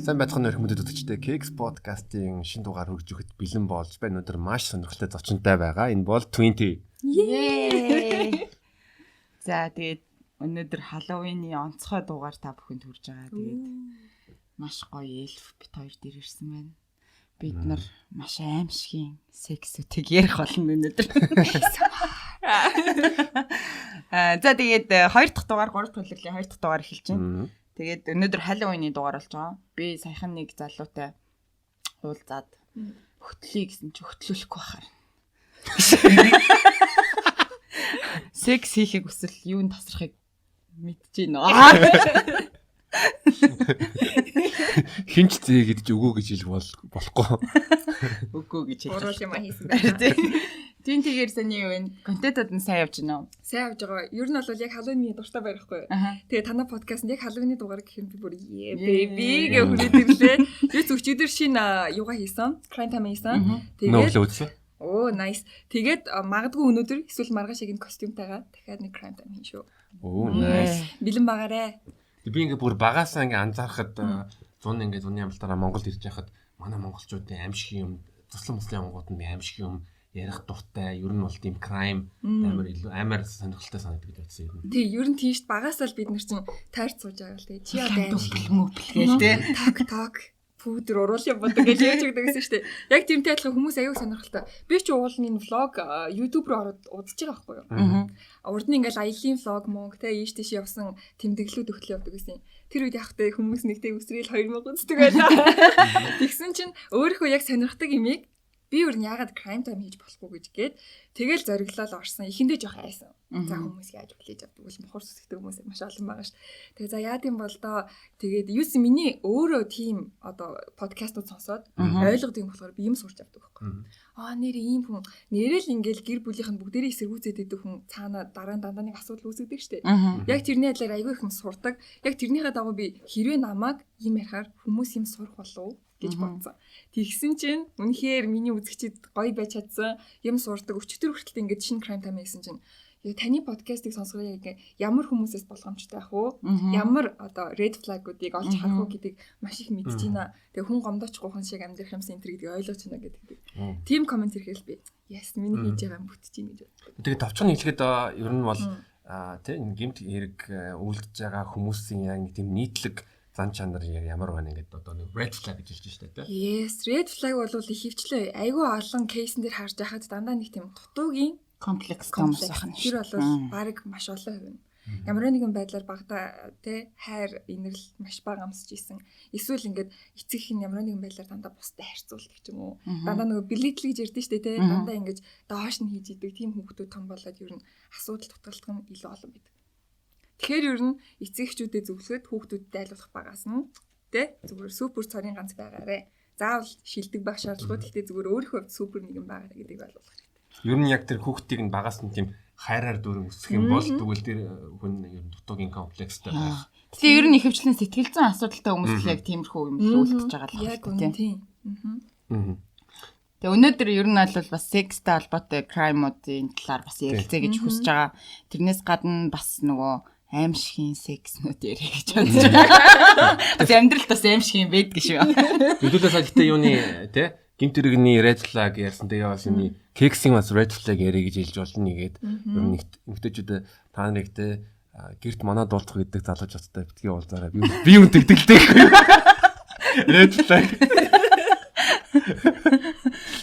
Сайн байцгаана хүмүүдэд үзэгчдээ Keks podcast-ийн шинэ дугаар хөгж өгөхөд бэлэн болж байна. Өнөөдөр маш сонирхолтой зочинтой байгаа. Энэ бол 20. За тэгээд өнөөдөр Halloween-ы онцгой дугаар та бүхэнд хүрж байгаа. Тэгээд маш гоё эльф бит хоёр дээр ирсэн байна. Бид нар маш аимшигын сексүүдийг ярих болно өнөөдөр. За тэгээд 2 дахь дугаар 3 дахь төлөвлөлийн 2 дахь дугаар эхэлж байна. Тэгээд өнөөдөр Halloween-ы дугаар болж байгаа. Би саяхан нэг залуутай уулзаад хөтлөе гэсэн чи хөтлүүлэхгүй байхаар. Секс хийхийг хүсвэл юунд тасрахыг мэдчихээн. Хинч зээ гэдэж өгөө гэж хэлэх болохгүй. Өгөө гэж хэлж. Уруул юм хийсэн байна. Тийм тэгээд саний юу вэ? Контентод нь сайн явж байна уу? Сайн явж байгаа. Ер нь бол яг Halloween-ы дуртай байхгүй юу? Тэгээ танай подкастт яг Halloween-ы дугаар гэх юм би бүр baby гэж хүлээд ирлээ. Юу ч өчигдөр шинэ юугаа хийсэн? Crime time хийсэн. Тэгээд үзсэн. Оо nice. Тэгээд магадгүй өнөөдөр эсвэл маргааш яг энэ костюмтайгаа дахиад нэг crime time хийн шүү. Оо nice. Бэлэн байгаарэ. Би ингээ бүр багасаа ингээ анзаархад зуны амлалтаараа Монгол ирж байхад манай монголчуудын аимшиг юм, туслан муслын онгууд нь аимшиг юм ярих дуртай. Ер нь бол тийм crime амар сонирхолтой санагддаг гэж бодсон юм. Тий, ер нь тийш багасаа л бид нар чинь тайрч сууж байгаа л тий. Чи одоо аимшиг мөплгээл тий. Так пудр уруулын бодог гэж яаж өгдөг гэсэн шүү дээ. Яг тиймтэй адилхан хүмүүс аяуг сонирхолтой. Би ч уулын энэ влог YouTube руу ороод үзэж байгаа байхгүй юу? Урд нь ингээл аялын влог мөн тэ ийш тийш явсан тэмдэглэлүүд өгтлөө явдаг гэсэн. Тэр үед явахтай хүмүүс нэгтэй үсрээл 2000 үздэг байлаа. Тэгсэн чинь өөрөө яг сонирхдаг юмыг би өөр нь яагаад crime time хийж болохгүй гэж гээд тэгэл зориглол орсон. Эхэндээ жоох айсан. За хүмүүс яаж хүлээж авдаг бол мохор сүсгдэг хүмүүс маш олон байгаа ш. Тэгээ за яад юм бол доо тэгээд юус миний өөрөө тийм одоо подкастууд сонсоод ойлгодог юм болохоор би юм сурч авдаг байхгүй. Нэр ийм хүн нэрэл ингээл гэр бүлийнх нь бүгдээрээ эсэргүүцээд идэх хүн цаана дараа дандаа нэг асуудал үүсгэдэг штэ. Яг тэрний адилаар айгүй их юм сурдаг. Яг тэрнийхээ дагуу би хэрвээ намайг юм ярихаар хүмүүс юм сурах болов гэж бодсон. Тэгсэн чинь үнэхээр миний үзэгчид гоё байж чадсан. Юм сурдаг. Өчигдөр хүртэл ингээд шинэ crime time хийсэн чинь таны подкастыг сонсгоё гэх ямар хүмүүсээс болгоомжтой ах уу? Ямар одоо red flag-уудыг олж харах уу гэдгийг маш их мэдэж байна. Тэгээ хүн гомдооч гухан шиг амьдрах юмсан энэ төр гэдгийг ойлгож байна гэдэг. Тим комент ирэхэл би yes миний хийж байгаа юм бүтэж ийн гэж боддог. Тэгээ товчхон хэлэхэд ер нь бол тийм гэмт хэрэг үйлдэж байгаа хүмүүсийн яг нэг тийм нийтлэг зан чанар ямар байна ингээд одоо нэг red flag гэж хэлж штэ тийм. Yes, red flag бол их хөвчлээ. Айгүй олон кейсэн дээр харж байхад дандаа нэг тийм дутуугийн комплекс хүмүүс ахна. Тэр бол баг маш олон хувь. Ямар нэгэн байдлаар багада тий хайр инэрл маш бага амсж исэн. Эсвэл ингээд эцэг их нь ямар нэгэн байдлаар дандаа бусдад харьцуулдаг ч юм уу. Дандаа нөгөө билетлэг гэж ярьдэн штэ тий. Дандаа ингээд доош нь хийж идэг тийм хүүхдүүд том болоод ер нь асуудал тутгалдах нь илүү олон байдаг. Тэгэхээр ер нь эцэгчүүдэд зөвлөхөд хүүхдүүдтэй айлуулах багаас нь тий зүгээр супер цорын ганц байгаарэ. Заавал шилдэг байх шаардлагагүй. Гэхдээ зүгээр өөрийнхөө хувьд супер нэгэн байгаарэ гэдгийг ойлгох хэрэгтэй. Ер нь яг тэр хүүхдийг нь багаас нь тийм хайраар дүүрэн өсгөх юм бол тэгвэл тэр хүн ер нь дутуугийн комплекстэй байх. Тэгээ ер нь ихэвчлэн сэтгэл зүйн асуудалтай хүмүүс л яг тиймэрхүү юм үлдчихэж байгаа л яг тийм. Тэгээ өнөөдөр ер нь бол бас секстэй холбоотой crime-уудын талаар бас ярилцъя гэж хүсэж байгаа. Тэрнээс гадна бас нөгөө аимшигын секснүүд ярих гэж бодож байгаа. Бас амьдралд бас аимшиг юм байдаг шүү. Хэдүүлээ сая гэтээ юуны тий гэмт хэрэгний red flag ярьсан. Тэгээ бас юуны кексийн бас red flag ярих гэж хэлж болно нэгээд ер нь эмгтээчүүд та нарыг тий гэрт манад уулзах гэдэг залууч цацтай битгий уулзаараа би юм тэгдэлтэй. Red flag.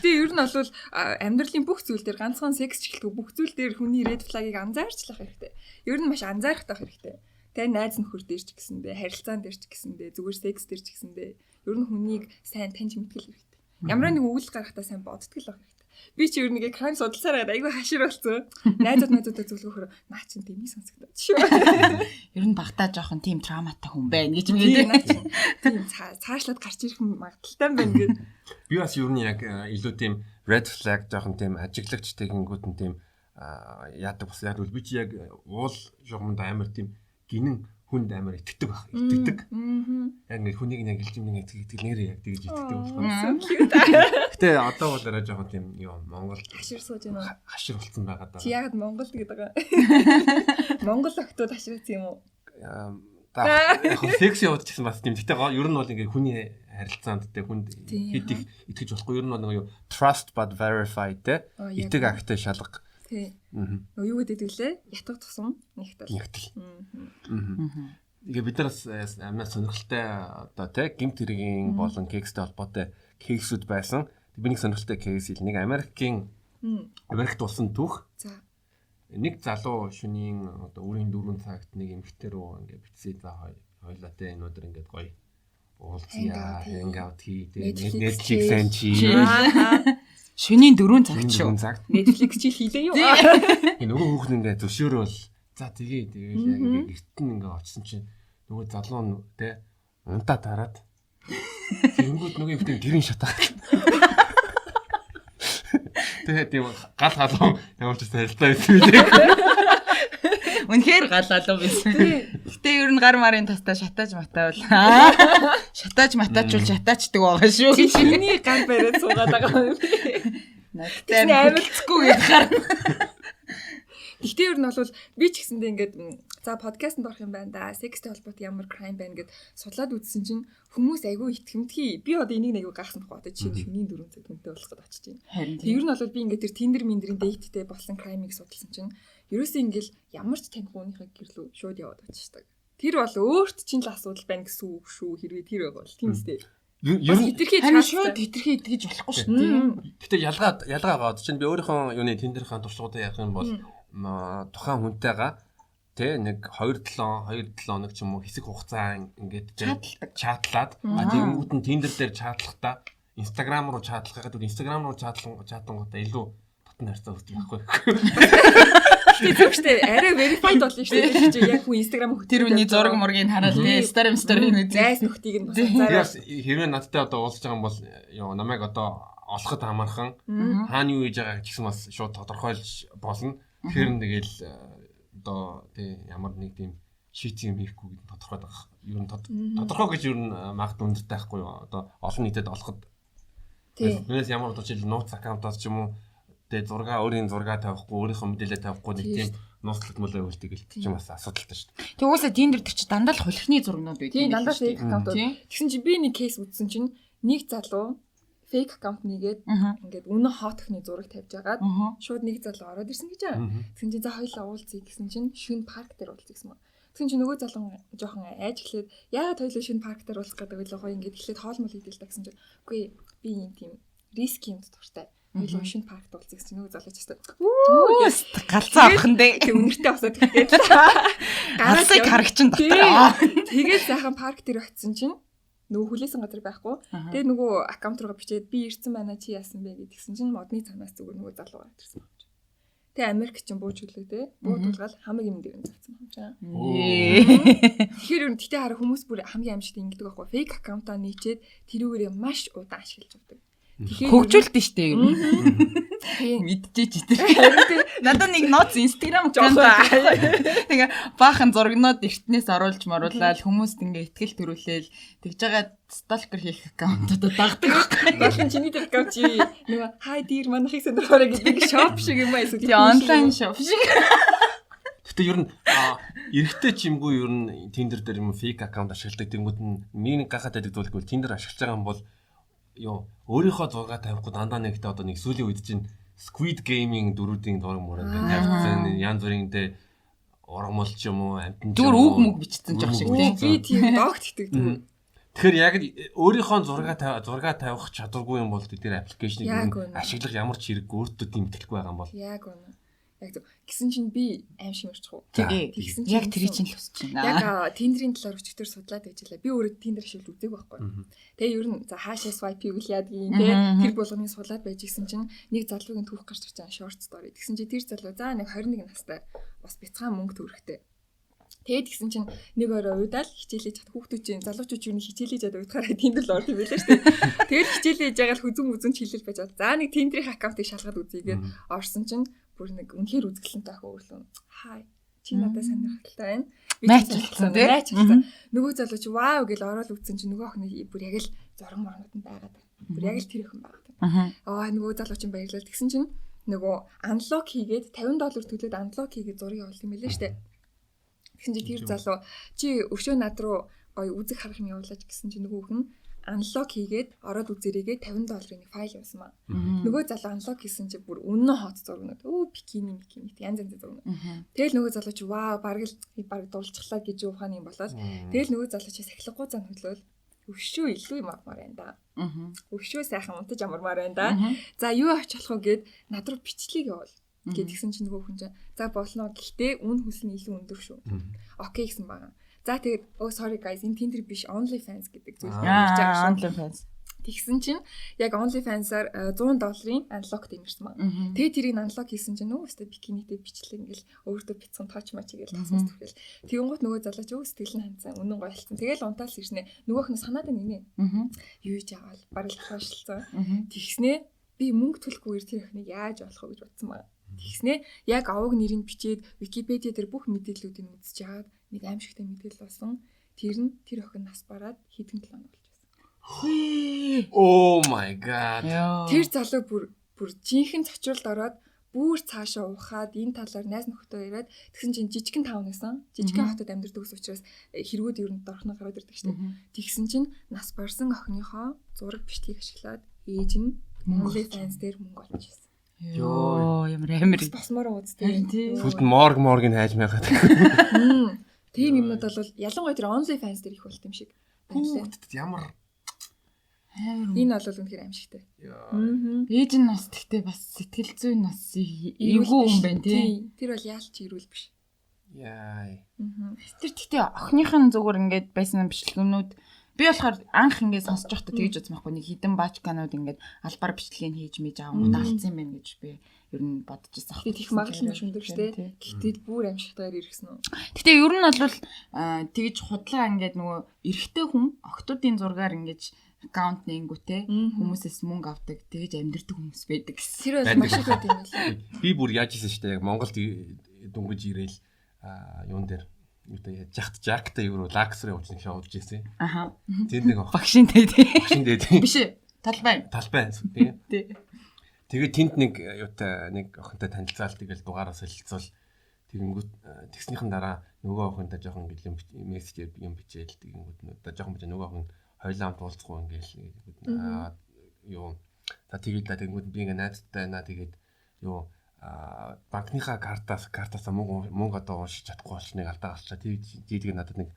Тэгээ ер нь бол амьдралын бүх зүйл дээр ганцхан секс ч гэлтгүй бүх зүйл дээр хүний red flag-ыг анзаарчлах хэрэгтэй. Ер нь маш анзаарах тах хэрэгтэй. Тэгээ найз нөхөр дээр ч гэсэндээ, харилцаан дээр ч гэсэндээ, зүгээр секс дээр ч гэсэндээ ер нь хүнийг сайн таньж мэдгэл хэрэгтэй. Ямар нэг үйл гарахтаа сайн бодтгол байх хэрэгтэй. Би ч ер нь crime судалсаар айгүй хашир болсон. Найзуудаа зөвлөхөөр наа чин тэмий сонсогдоод шүү. Ер нь багтаа жоохон тийм травматай хүн байна гэж мэдээ. Тийм цаашлаад гарч ирэх магадaltaй байна гэдэг. Би бас ер нь яг илүү тийм red flag жоохон тийм ажиглагчтай гингүүд нь тийм яадаг бас яг би чи яг уул жогмонд амар тийм гинэн хүнд амар итгэдэг баг. Итгэдэг. Яг нэг хүнийг яг илж юм нэг итгэдэг нэрээ яг тэгж итгэдэг болохоор. Гэтэ одоо бол арай жоохон тийм юу Монгол хашир сууж байна. Хашир болсон байгаа даа. Чи яг Монгол гэдэг байгаа. Монгол охтууд хаширсан юм уу? Яг секси яваад гэсэн бас тийм. Гэтэ ер нь бол ингээ хүний харилцаанд те хүнд хэд их итгэж болохгүй. Ер нь бол нэг юу trust but verify те. Итэг агтай шалга. Тий. Юу гэдэг лээ? Ятгах тусам нэгтэл. Тэгээ бид нар амнаас сонирхолтой одоо те гимт хэргийн болон кекстэй холбоотой кейсүүд байсан. Биний сонирхолтой кейс ил нэг Америкт болсон түүх. За. Нэг залуу шөнийн одоо үрийн 4 цагт нэг эмэгтэй рүү ингээ битсээ за хоёлаа те энэ өдөр ингээ гоё уулзъя hangout хий Netflix эн чи шөнийн 4 цагт шүү. Netflix чи хийлээ юу? Энэ нөгөө хүүхэн ингээ зөвшөөрөөл за тэгээд яг ингээ гэртэн ингээ очсон чинь нөгөө залуу нь те унтаа тараад тэгэнгүүт нөгөө эмэгтэй гэрийн шатаа. Тэгээд тийм гал халуун ямар ч харилцаа байсан үү. Үнэхээр гал халуун байсан. Гэтэ ер нь гар марын тастаа шатааж матаавал. Шатааж матаачвал шатаачдаг байгаа шүү. Чиний гар бариад суугаад байгаа юм. Надтай амилцгүй гэдэг гар. Гэхдээ ер нь бол би ч гэсэндээ ингээд за подкастт орох юм байна да. Секстэй холбоотой ямар crime байна гэд судлаад үзсэн чинь хүмүүс айгүй итгэмтгий. Би одоо энийг нэг гайхсан бохоо. Одоо чинь шөнийн 4 цаг хүнтэй болох гэж очиж байна. Тэг ер нь бол би ингээд тэр Tinder миндрийн дэйттэй болсон crime-ыг судалсан чинь ерөөсөө ингээд ямар ч таних хүнийхээ гэрлүү шууд яваад очиждаг. Тэр бол өөрт чинь л асуудал байна гэсэн үг шүү. Хэрвээ тэр байвал тийм үстэй. Ер нь хитрхи шууд хитрхи итгэж болохгүй шүү дээ. Гэтэ ялгаа гоод чинь би өөрийнхөө юуны Tinder-ийн туршлагуудаа ярих юм бол тухайн хүнтэйгээ тэ нэг 2-7 хоног ч юм уу хэсэг хугацаа ингээд чатлаад тэгэнгүүт нь Tinder дээр чатлахдаа Instagram руу чатлах гэдэг Instagram руу чатлангуудаа илүү татан харьцаа үүсгэх байхгүй. Тэгвчтэй арай verified болно шүү дээ. Чи яг хүн Instagram тэр үний зураг мургийг хараад story үзээ. Зайс нөхдийг нь бас зараад хэрвээ надтай одоо уулзж байгаа юм бол ёо намайг одоо олоход хамаархан хаана юу хийж байгааг ч гэсэн бас шууд тодорхойлж болно. Тэгэхээр нэгэл одоо тий ямар нэг тийм шийт юм хийхгүй гэдэг тодорхой байгаа. Ер нь тодорхой гэж ер нь магад өндөртэй байхгүй юу? Одоо олон нийтэд олоход. Тий. Тэрнээс ямар одоо жишээл нууц аккаунтаас ч юм уу тий өөрийн зураг тавихгүй, өөрийнхөө мэдээлэл тавихгүй нэг тийм нууцлалт мөлөө үлдээ гэл ч юм бас асуудалтай шүү дээ. Тэг уусаа Tinder дээр чи дандаа л хулхны зургнууд байдаг. Тий дандаа fake аккаунтууд. Тэгсэн чи би нэг кейс үзсэн чинь нэг залуу fake аккаунт нэгээд ингээд үнэн хот охины зураг тавьж агаад шууд нэг залуу ороод ирсэн гэж аа. Тэгсэн чинь за хоёулаа уулзъя гэсэн чинь шүн парк дээр уулзъя гэсэн юм. Тэгсэн чинь нөгөө залуу жоохон айж эхлээд яагаад хоёулаа шүн парк дээр уулзах гэдэг вэ гоё ингээд эхлээд хоол мол хийдэл та гэсэн чинь үгүй би юм тийм риск юмд дуртай. Хоёулаа шүн паркт уулзъя гэсэн нөгөө залуу ч гэсэн галзаа авах нь дээ. Үнэртэй босоод тэгээд гарасыг харагчин дотор. Тэгээд сайхан парк дээр очисон чинь нөгөө хүлээсэн газар байхгүй. Тэгээд нөгөө аккаунт руугаа бичээд би ирсэн байна чи яасан бэ гэдгсэн чинь модны цанаас зүгээр нөгөө залуу гараад ирсэн байна. Тэгээ Америк чинь бууж хүлээ те. Буудуулгаад хамаг юм дээр загсан юм чаа. Тэгэхээр юу гэхдээ хараа хүмүүс бүр хамгийн аимшигт ингэдэг байхгүй. Фейк аккаунтаа нийчээд тэрүүгээрээ маш удаан ашиглаж авдаг. Хөгжүүлдэг штэ юу. Мэдчихэж идэг. Надад нэг ноц Instagram аккаунт байгаа. Тэгээ баахан зургнууд эртнээс оруулж моруулаад хүмүүст ингээ ихтгэл төрүүлээл тэгж байгаа stalker хийх аккаунтуудад дагдаг. Баахан чиний дээр аккаунт чи нөгөө хай дир манахыг сонирхоорой гэдэг shop шиг юм аа эсвэл онлайн shop шиг. Гэтэ ер нь эрэгтэй чимгүй ер нь Tinder дээр юм fake аккаунт ашигладаг тэнгууд нь нэг гахаад байдаг зүйлгүй Tinder ашиглаж байгаа юм бол ёо өөрийнхөө зураг тавихгүй дандаа нэгтэй одоо нэг сүүлийн үед чинь Squid Game-ийн дөрүүдийн зураг мураг тавьсан янз бүрийн дэ ургамалч юм уу амтэн зүгээр үг мөг бичсэн жоох шиг тийм би тийм догт итгэдэг. Тэгэхээр яг өөрийнхөө зураг тавих чадваргүй юм бол тэр аппликейшнийг ашиглах ямар ч хэрэггүй өөртөө тийм тэлэхгүй байгаа юм бол яг үнэ. Яг гисэн чинь би аим шиг өрчих уу. Тэгсэн чинь яг тэр чинь л өсч байна. Яг Tinder-ийн талаар өчтөр судлаад байжлаа. Би өөрөө Tinder ашиглаж үзег байхгүй. Тэгээ ер нь за хаашаа swipe хийвэл яадгийн те тэр болгоныг судлаад байж гисэн чинь нэг залуугийн түүх гарч ирж байгаа short story. Тэгсэн чинь тэр залуу за нэг 21 настай бас бяцхан мөнгө төгрөхтэй. Тэгээд гисэн чинь нэг орой уйдаал хичээлээж чад хүүхдүүд чинь залуучууд юу хичээлээж чад уйдахаараа Tinder л орд юм байлаа шүү дээ. Тэгээд хичээлээж байгаа л хүзүн хилэл байж байгаа. За нэг Tinder-ийн аккаунтыг шалгаад үзье гээд орсон чинь бүр нэг үнэхээр үзгэлэнтэй ах өөрлөө. Хай. Чи надад сонирхолтой байна. Найчлсан. Нөгөө залуу чи вау гэж ороод үзсэн чи нөгөө охины бүр яг л зураг морнууд нь байгаад байна. Бүр яг л тэр охин байгаа. Нөгөө залуу чинь баярлал тэгсэн чинь нөгөө unlock хийгээд $50 төлөөд unlock хийгээд зураг явуулсан юм байлээ штэ. Тэгсэн чи тэр залуу чи өшөө над руу гоё үзэг харах юм явуулаач гэсэн чи нөгөө хүн unlock хийгээд ороод үзэрийгээ $50-ийн файл явуулсан маа. Нөгөө залуу unlock хийсэн чи бүр үнэн хот зургнууд. Бикини янз янз зургнууд. Тэгэл нөгөө залуу чи вау бараг дуулчихлаа гэж ухааны юм болол. Тэгэл нөгөө залуу чи сахилгагүй зан хөдлөөл өшөө илүү юм авмаар байна да. Өшөө сайхан унтаж амармаар байна да. За юу авч болох вэ гэд над руу бичлэг явуул. Гэдгсэн чи нөгөө хүн чинь за болно гэхдээ үн хүс нь илүү өндөр шүү. Окей гэсэн байгаа. За тэгээд sorry guys энэ Tinder биш OnlyFans гэдэг зүйл ярьж байгаа шүү. OnlyFans. Тэгсэн чинь яг OnlyFans-аар $100 unlock дэмэрсэн маа. Тэгээд тэрийг unlock хийсэн чинь нөгөө өстө бикинитэй бичлэг ингээл өөртөө бицсэн тооч мач игээл тасмас төрхөл. Тэгэнгუთ нөгөө залууч өө сэтгэл нь ханцсан үнэн гойлцсон. Тэгэл унтаал ирснэ. Нөгөөх нь санаад байна. Юу хийж аваад бараг хашилсан. Тэгснэ би мөнгө төлөхгүйгээр тэр охиныг яаж олох вэ гэж бодсон маа. Тэгснэ яг аваг нэрийг бичээд Википедиа дээр бүх мэдээллүүдийг үзэж чаад нэг аимшигтай мэдээлэл болсон. Тэр нь тэр охин нас бараад хэдэн 7 хоног болж байсан. Oh my god. Тэр залуу бүр жинхэнэ цочролд ороод бүр цаашаа ухаад энэ талаар найз нөхдөд яриад тэгсэн чинь жижигэн таав нэсэн. Жижигэн хотод амьдардаг ус учраас хэрэгүүд ер нь дорхно гараад ирдэг шүү дээ. Тэгсэн чинь нас барсан охиныхоо зураг бичлэгийг ашиглаад ээж нь OnlyFans дээр мөнгө олж ирсэн. Йоо ямар амар басмаар уудтай. Сүлд морг хайж байгаад. Тийм юмнууд бол ялангуяа тэр OnlyFans дээр их болт юм шиг байна. Ямар энэ бол үнэхээр аимшигтай. Ээж нь бас тэгтээ бас сэтгэл зүйн нас эвгүй юм байна тий. Тэр бол яалч ирүүл биш. Яа. Тэр тэгтээ охиныхын зүгээр ингээд байсан бичлэгнүүд би болохоор анх ингээд сонсож байхдаа тэгж үзсэн байхгүй нэг хідэн баачканууд ингээд албаар бичлэгийг хийж мэж аавууд алдсан юм байна гэж би ер нь бодож ирсэн. Тэгтээ их магадлал маш өндөр шүү дээ. Гэтэл бүр аимшигтайгаар ирсэн үү. Тэгтээ ер нь бол тэгж худлаа ингээд нөгөө эрэгтэй хүн октоодын зургаар ингээд аккаунт нэнгүүтэй хүмүүсээс мөнгө авдаг тэгж амьдэрдэг хүмүүс байдаг гэсэн. Тэр бол маш их байт юм байна. Би бүр яаж ийсэн шүү дээ. Яг Монголд дүнгэж ирээл юун дээр юу яхт жактай юу лаксрын уучны шоудж ирсэн. Аха. Тэнд нэг багшинтэй тий. Багшинтэй тий. Биш талбай. Тий. Тэгээд тэнд нэг юутай нэг охинтой танилцаал тэгэл дугааraa солилцвол тэгэнгүүт тэгснийхэн дараа нөгөө охинтой жоохон ингээл мессеж юм бичээл тэгэнгүүт жоохон бич нөгөө охин хоёлаа хамт уулзахгүй ингээл юу за тэгээд тэгэнгүүт би ингээ найзтай наа тэгээд юу банкныхаа картаас мөнгө одоо уншиж чадахгүй болсныг алдаа гарчлаа. Тэгээд надад нэг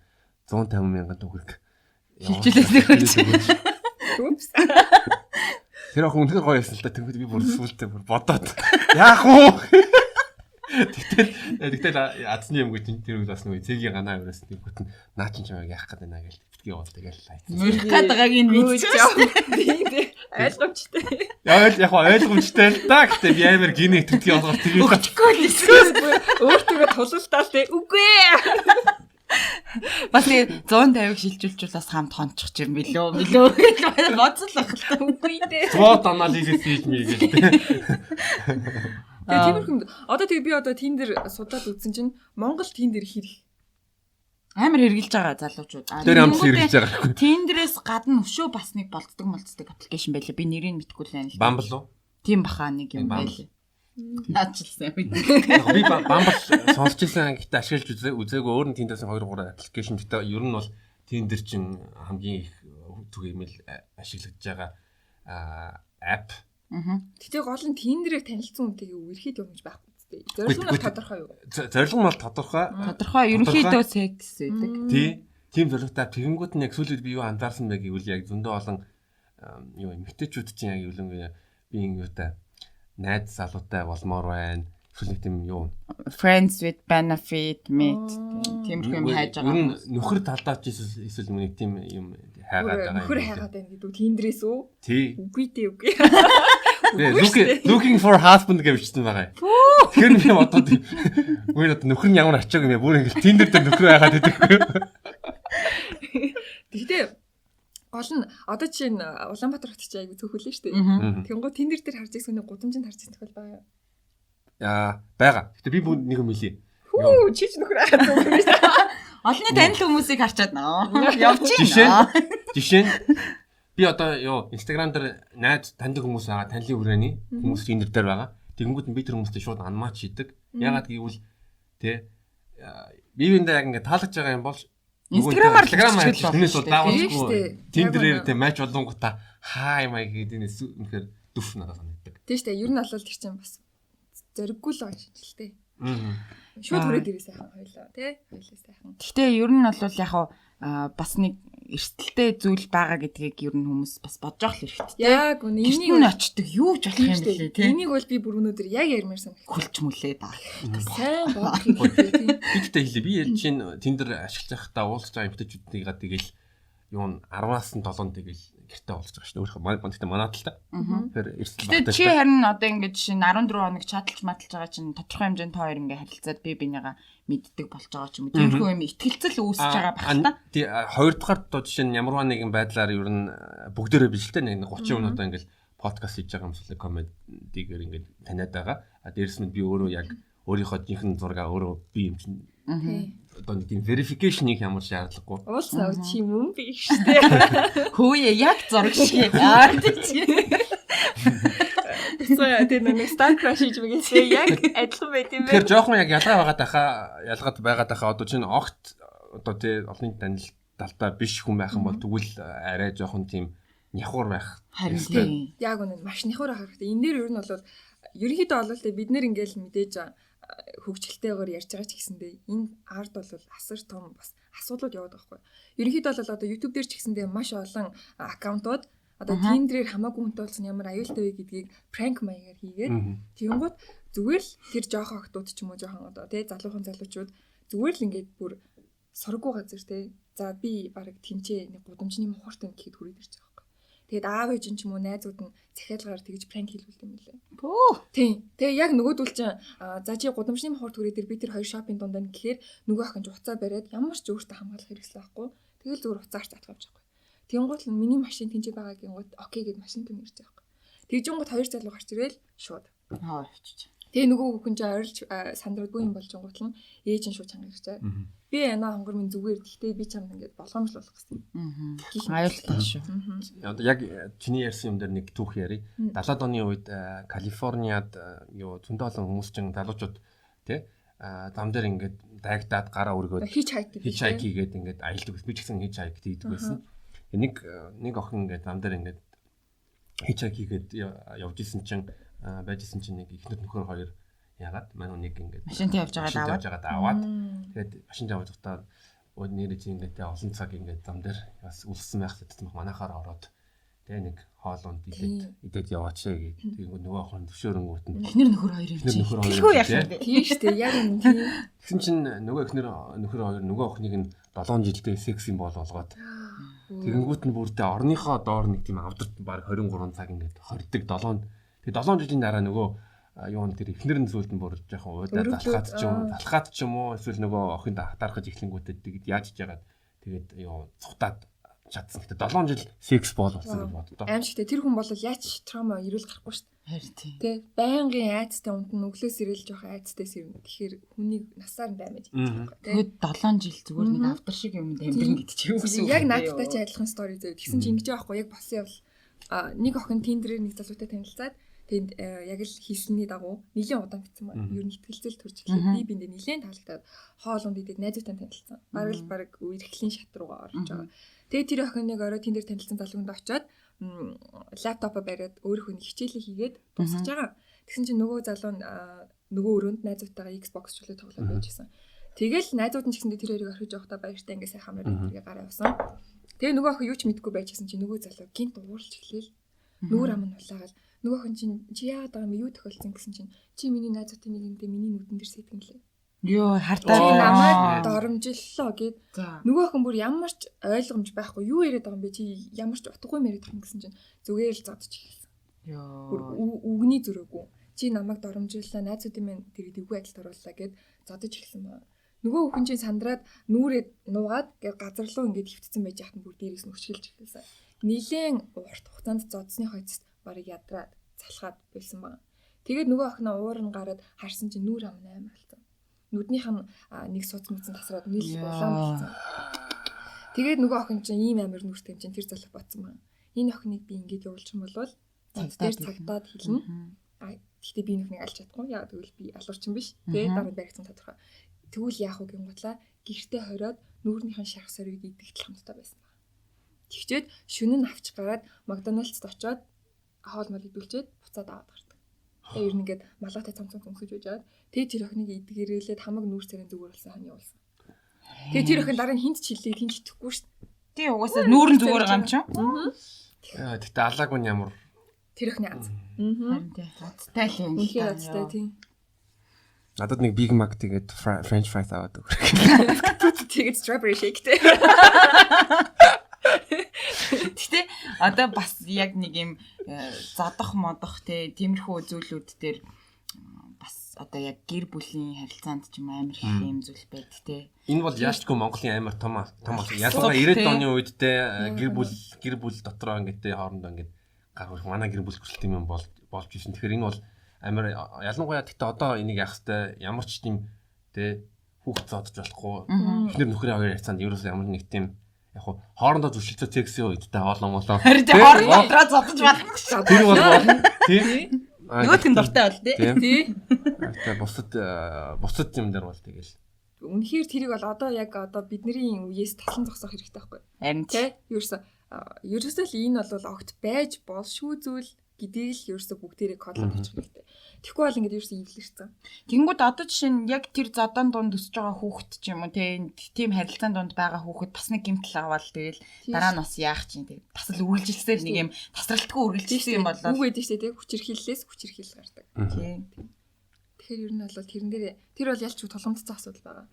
150 мянган төгрөг хилжүүлээд. Упс. Тэр охин үнэхээр гоё юмсан л та. Тэгвэл би бүр сүултээ бүр бодоод яах вэ? Тэгтэл азны юм гэж тэр үг бас нэг цэгийн ганаа өрөөс тэгвэл наа чин чамайг яах гээд байна гэж битгий явал тэгэл лайц. Мөрөх гээд байгааг нь мэдчихсэн. Ойлгомжтой. Яг ойлгомжтой л да. Гэтэ би амар гинэ итгэдэг болгоод тэгээд өгчихгүй л эсвэл өөртөө тулалдаад те үгүй. Бас нэг 150-ыг шилжүүлж бас хамт хончих юм билүү гэж бодсолох л үгүй дээ. SWOT анализ хийж мий гэж те. Тэгээ тиймэрхүү одоо тэгээ би одоо Tinder судаад үзсэн чинь Монгол Tinder хэрэг амар хэрглэж байгаа залуучууд. Тэр амт хэрглэж байгаа. Tinder-ээс гадна өшөө бас нэг болцдог аппликейшн байлаа. Би нэрийг мэдэхгүй л байна л. Bumble уу? Тийм баха нэг юм байлаа. Наачлсан юм. Би Bumble сонсч ирсэн гэхдээ ашиглаж үзээгүй өөр нь Tinder-ээс 2-3 аппликейшн гэдэг. Ер нь бол Tinder чинь хамгийн их түгээмэл ашиглаж байгаа app. Тэгтээ гол нь Tinder-ийг танилцсан үнтэйгээ үргэлжлээд явж байхгүй. Зорилго нь тодорхой юу? Зорилго нь тодорхой. Тодорхой ерөнхийдөө секс байдаг. Тийм зорилготой. Тэгэнгүүт нь яг сүүлд би юу анзаарсан бэ гэвэл яг зөндөө олон юу эмэгтэйчүүд чинь яг юулангүй би юутай найз залуутай болмоор байна. Эсвэл тийм юу friends with benefit meet тиймэрхүү юм хайж байгаа. Нөхөр талдаа ч эсвэл нэг тийм юм хайгаад байгаа. Нөхөр хайгаад байна гэдэг Tinder-ээс үү? Үгүй дээ үгүй. Looking for husband гэвчсэн байгаа. Тэгэхээр би бодоод үгүй одоо нөхөр нь ямар ачааг юм бэ? Бүр ингэ Tinder дээр нөхөр хайгаад байдаг. Тэгтээ гол нь одоо чинь Улаанбаатар хотод чи аягүй цөөхөлөө шүү дээ. Тэнгуү Tinder дээр харж ирсэн нэг гудамжинд харж ирсэн тохиол байгаа. Яа, байгаа. Гэтэ би бүр нэг юм хэлье. Хүү, чи ч нөхөр хайгаад байгаа юм шүү. Олны танил хүмүүсийг харчаад нөө. Явчихна. Жишээ нь би одоо юу Instagram дээр найз таньдаг хүмүүс байгаа, танилын хүрээний хүмүүс Tinder дээр байгаа. Тэгэнгүүт нь би тэр хүмүүстэй шууд анмаач хийдэг. Ягаад гэвэл тэ биеиндээ яг ингээд таалагдж байгаа юм бол Instagram-аар хүмүүс шүү дээ. даавалгүй Tinder-ээр тэ матч болонгота хай май гэдэг энэ үнэхээр дүф надад санагддаг. Тийм шүү дээ. Ер нь бол тэр чинь бас зориггүй л байгаа шинжилтэй. Шууд хүрээд ирээ сайхан хоёлоо тий. Хоёлоо сайхан. Гэхдээ ер нь бол яг бас нэг эрсдэлтэй зүйл байгаа гэдгийг ер нь хүмүүс бас бодож авах хэрэгтэй. Яг үнэ энийг очдөг юу ч болох юм бэлээ тий. Энийг бол би бүр өнөөдөр яг ярмаар санагдав. Хүлч мүлээ даа. Сайн бодох хэрэгтэй. Бидтэй хэлээ. Би яаж чинь Tinder ашиглаж байхдаа уулзж байгаа эмэгтэйчүүдтэйгээ тэгэл юу 10-аас нь 7 тэгэл гэртээ уулзж байгаа шүү дээ. Өөрөө гэхдээ манай талтай. Тэгэхээр эрсдэл багтаа. Чи харин одоо ингэж жишээ нь 14 хоног чадалж маталж байгаа чинь тодорхой хэмжээнд та хоёр ингээ харилцаад бинийгаа мэддэг болж байгаа ч юм уу. Тиймэрхүү юм итгэлцэл үүсэж байгаа багтаа. Тий хоёрдугаар доо жишээ нь ямарваа нэгэн байдлаар ер нь бүгдээрээ биш л те нэг 30 минут ингээл подкаст хийж байгаа юмсэл комедигээр ингээд таниад байгаа. Дээрс нь би өөрөө яг өөрийнхөө жинхэнэ зургаа өөрөө би юм чинь одоо нэг тийм verification-ийг ямар шаардлагагүй. Уулзаа чи юм би штэ. Хөөе яг зураг шиг. Тэр нэг star crush хийж мэгээсээ яг адилхан байт юм байна. Тэгэхээр жоохон яг ялгаад байгаад байхаа одоо чинь огт одоо тий олонний танил талтай биш хүн байх юм бол тэгвэл арай жоохон тийм няхуур байх. Харин яг үнэ маш няхуур байх хэрэгтэй. Энэ дээр ер нь бол ерөнхийдөө бол бид нэр ингээл мэдээж хөгжилтэйгээр ярьж байгаа ч гэсэндээ энэ арт бол асар том бас асуудлууд яваад байгаа байхгүй. Ерөнхийдөө бол одоо YouTube дээр ч гэсэндээ маш олон аккаунтууд одоо Tinder-ээр хамаагүй хүнтэй болсон ямар аюултай вэ гэдгийг prank маягаар хийгээд тэгэнгүүт зүгээр л тэр жоохон охтууд ч юм уу жоохон одоо тий залуухан залуучууд зүгээр л ингээд бүр сургуу газар тий за би баг тэнцээ нэг гудамжны мухартай гэхэд хүрээд ирж байгаа байхгүй. Тэгээд аав ээж нь ч юм уу найзууд нь захиалгаар тэгж prank хийлгүүл юм лээ. Тийм. Тэгээ яг нөгөөдөл чинь за чи гудамжны мухарт хүрээд ир би тэр хоёр шопинг дундаа гэхээр нөгөө охин ч уцаа бариад ямар ч өөртөө хамгаалах хэрэгсэл байхгүй. Тэгэл зүгээр уцаарч татах авч байгаа. Тэнгуут л миний машин тэнцээ байгаагийн гот окей гэд машин тань ирж байгаа байхгүй. Тэгжингууд хоёр залуу гарч ирэл шууд. Авчиж. Тэгээ нөгөө хүн чинь ойрлж сандруудгүй юм болж гот л ээж нь шууд чанга ирчээ. Би яна хонгор минь зүгээр гэхдээ би чамд ингээд болгоомжлуулах гэсэн. Аюултай шүү. Одоо яг чиний ярьсан юм дээр нэг түүх ярий. 70-аад оны үед Калифорниад юу зөндөө олон хүмүүс чинь залуучууд тий зам дээр ингээд дайгдаад гараа өргөөд хич хайк хийгээд ингээд аялдаг. Би ч гэсэн хич хайк хийдэг байсан. Нэг охин ингээд зам дээр ингээд хич хайк хийгээд явж исэн чинь байжсэн чинь нэг ихнэр нөхөр хоёр ягаад манай нэг ингээд машинтай явж байгаад аваад тэгээд машин аваад тухтаа нэрээ чи ингээд олон цаг ингээд зам дээр бас үлссэн байх гэдэг манайхаар ороод тэгээ нэг хоолунд идээд яваач гэдэг. Тэгээд нөгөө охин төвшөөрөнгөт нь ихнэр нөхөр хоёр юм чи. Тэхүү яах юм бэ? Тийм шүү дээ. Яг юм тийм. Тэгсэн чинь нөгөө ихнэр нөхөр хоёр нөгөө охиныг нь 7 жилдээ секс юм болгоод тэгэнгүүт нь бүрдээ орныхоо доор нэг тийм авдарт баг 23 цаг ингээд хордог 7. Тэгээ 7 жилийн дараа нөгөө юун тэр ихнэр нь зүйлд нь бүр жоохон уудаа залхаад ч юм уу эсвэл нөгөө охинд хатаархаж эхлэнгүүтээ тэгээд яаж хийж яагаад тэгээд юу цухтаад чадсан. Гэтэ 7 жил секс болсон гэж боддоо. Аим шигтэй тэр хүн бол яаж траума ирүүл гарахгүй шүү дээ. Харин тийм. Тэ байнгын айцтай унд нь өглөөс ирэл жоохон айцтай сэрнэ. Тэгэхээр хүнийг насаар нь даймаж байгаа. Тэгээд 7 жил зүгээр нэг автар шиг юмд амьдрын гэдэг чи юу гэсэн үг. Яг наадтай ч адилхан стори зөө. Тэгсэн чи ингэж байхгүй яг болсон явал нэг охин Tinder-ээр нэг залуутай танилцаад тэнд яг л хийсний дагуу нэлийн удаан битсэн байна. Юу нэг ихтгэлцэл төрж ирлээ. Би биндээ нэлийн таалагдаад хоолунд идээд найзуутай танилцсан. Бараг үерхлийн шат руугаа орж байгаа. Тэгээд тэр охин нэг орой Tinder танилцсан залуунд очиод лаптопоо бариад өөрийнхөө хичээлээ хийгээд дуусгаж байгаа. Тэгсэн чинь нөгөө залуу нөгөө өрөөнд найзуутайгаа Xbox чөлөө тоглоод байжсэн. Тэгэл найзууд нь ч гэсэндээ тэр хоёрыг орхиж явахдаа баяртай ингээ сайхан мөрөнд тэргээ гараа явсан. Тэгээ нөгөө охин юу ч мэдгүй байжсэн чинь нөгөө залуу гинт ууралж эхлээл. Нүүр ам нь улаагаад нөгөө охин чинь чи яагаад байгаа юм юу тохиолдсон гэсэн чинь чи миний найзуудын нэгэндээ миний нүдэн дээр сэтгэнлээ. Йоо хартаа чи намайг доромжллоо гэд нөгөө охин бүр ямар ч ойлгомж байхгүй юу яриад байгаа юм бэ чи ямар ч утгагүй яриад байгаа юм гэсэн чинь зүгээр л зодож эхэлсэн. Йоо бүр үгний зөрөөгүй чи намайг доромжллаа найзуудын минь тэрийг эвгүй адилт орууллаа гэд зодож эхэлсэн байна. Нөгөө охин чинь сандраад нүрээ нуугаад гэд газар руу ингээд хөвтцэн байж яхад бүр дээрээс нь өчгөлж эхэлсэн. Нилээн урт хугацаанд зодсны хойцост барыг ядраад залхаад байсан байна. Тэгээд нөгөө охин уурн гараад харсан чинь нүур ам 8 болсон. Нүднийх нь нэг суц мүцэн тасраад нийл улаан болсон. Тэгээд нөгөө охин чинь ийм амар нүртэй юм чинь тэр залуу батсан байна. Энэ охиныг би ингэж явуулчих юм бол дээр цагдаад хэлнэ. Гэхдээ би нөхнийг алж чадахгүй. Яг тэгвэл би алуурчин биш. Тэгээд дараа баригдсан тодорхой. Тэгвэл яах вэ гингутлаа гэртээ хороод нүүрнийхэн шарх сорвиг идэгдэл хамтдаа байсан байна. Тэгчээд шөнө нь авч гараад Макдоналдсд очоод хоол мал идүүлчихэд буцаад аваад гардаг. Тэгээ ер нь ингээд малгайтай цом өмсөж байжгаад тэгээ тэр охиныг идгэрээлээд хамаг нүүр царийн зүгээр болсон хань явуулсан. Тэгээ тэр охин дараа нь хинт чиллээ хинт итгэхгүй шүү дээ. Тий угаасаа нүүрэн зүгээр гам чинь. Тэгтээ алаагүй нь ямар тэр охины аз. Харин тий хаттай л юм. Үнхээр азтай тийм. надад нэг Big Mac тэгээд French fries аваад өгөх. Тэгээд strawberry shake дээ. Гэтэ одоо бас яг нэг юм зодох модох тиймэрхүү зүйлүүд дээр бас одоо яг гэр бүлийн харилцаанд ч юм амар их юм зүйл байд те. Энэ бол яашчгүй Монголын амар том ялангуяа 90-ад оны үед те гэр бүл дотроо ингээд те хоорондоо ингээд гарах манай гэр бүл хүртэл юм болж ирсэн. Тэгэхээр энэ бол амар ялангуяа гэхдээ одоо энийг яах хэвээр ямар ч тийм те хүүхд зодож болохгүй. Эхнэр нөхрийн хоёр харилцаанд ерөөсөө ямар нэг тийм яг хуу хоорондоо зүшилцээ текстийн үедтэй хооломолоо. Харин тий хоорондоо зодож болох шүү. Тэр бол тийм. Нөгөөтгөн дуртай бол тий. Тий. Бусад юм дээр бол тэгэл. Үнэхээр тэрийг бол одоо бидний үеэс таслан зогсоох хэрэгтэй байхгүй. Харин тий. Ерөөсөө л энэ бол огт байж болшгүй зүйл гэдгийг л ерөөсөө бүгдээрээ кодлоод очих хэрэгтэй. Тэгэхгүй бол ингээд ерөөсөө ивлэрсэн. Тэнгүүд одоо жишээ нь яг тэр зодон дунд өсөж байгаа хүүхэд ч юм уу тийм харилцаан дунд байгаа хүүхэд бас нэг гэмтэл аваад тэгэл дараа нь бас яах чинь тэг тасал үргэлжилсээр нэг юм тасралтгүй үргэлжилсэн юм болоо. Үг гэдэг чинь тэг хүчирхийллээс хүчирхийл гардаг. Тийм. Тэгэхээр ер нь бол тэрэн дээр тэр бол ялч тулгамдсан асуудал байгаа.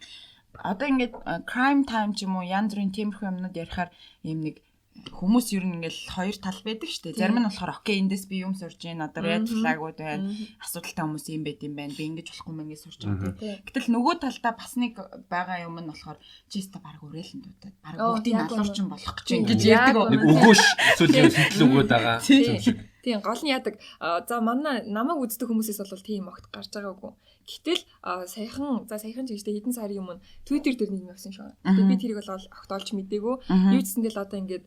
Одоо ингээд crime time ч юм уу янз бүрийн тиймэрхүү юмнууд ярихаар юм нэг хүмүүс ер нь ингээл хоёр тал байдаг шүү дээ. Зарим нь болохоор окей эндээс би юм сурж гин одоо red flag-ууд байна. Асуудалтай хүмүүс юм байт юм байна. Би ингэж болохгүй мэн гэж сурч байгаа тийм. Гэтэл нөгөө талдаа бас нэг байгаа юм нь болохоор чиста баг өрөөлөн дуудаад баг бүгдийг алуурчин болох гэж ингэж ярьдаг. Нэг өгөөш эсвэл юм сэтэл өгөөд байгаа. Тийм гол нь яадаг. За манай намайг үздэг хүмүүсээс бол тийм огт гарч байгаагүй. Гэтэл саяхан ч гэжтэй хэдэн сарын өмнө Twitter дээр нэг юм явсан шүү. Тэгээ би тэрийг бол огт олж мэдээгүй. Юу ч гэсэндээ л одоо ингээд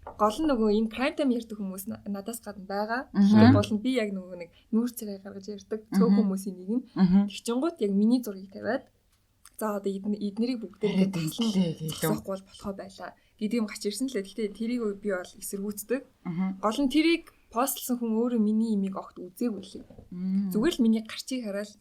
гол нь нөгөө энэ crime time ярьдаг хүмүүс надаас гадна байгаа. Тэгэхээр гол нь би яг нөгөө нэг нүүр царай гаргаж ярьдаг цөөх хүмүүсийн нэг нь. Тэгчингууд яг миний зургийг тавиад за одоо эднэрийг бүгдээ ингээд таслахгүй болохоо байлаа гэдэг юм гарч ирсэн л дээ. Гэхдээ тэрийг би бол эсэргүүцдэг. Гол нь тэрийг постлсан хүн өөрөө миний имийг огт үзээгүй лээ. Зүгээр л миний гарчийг хараад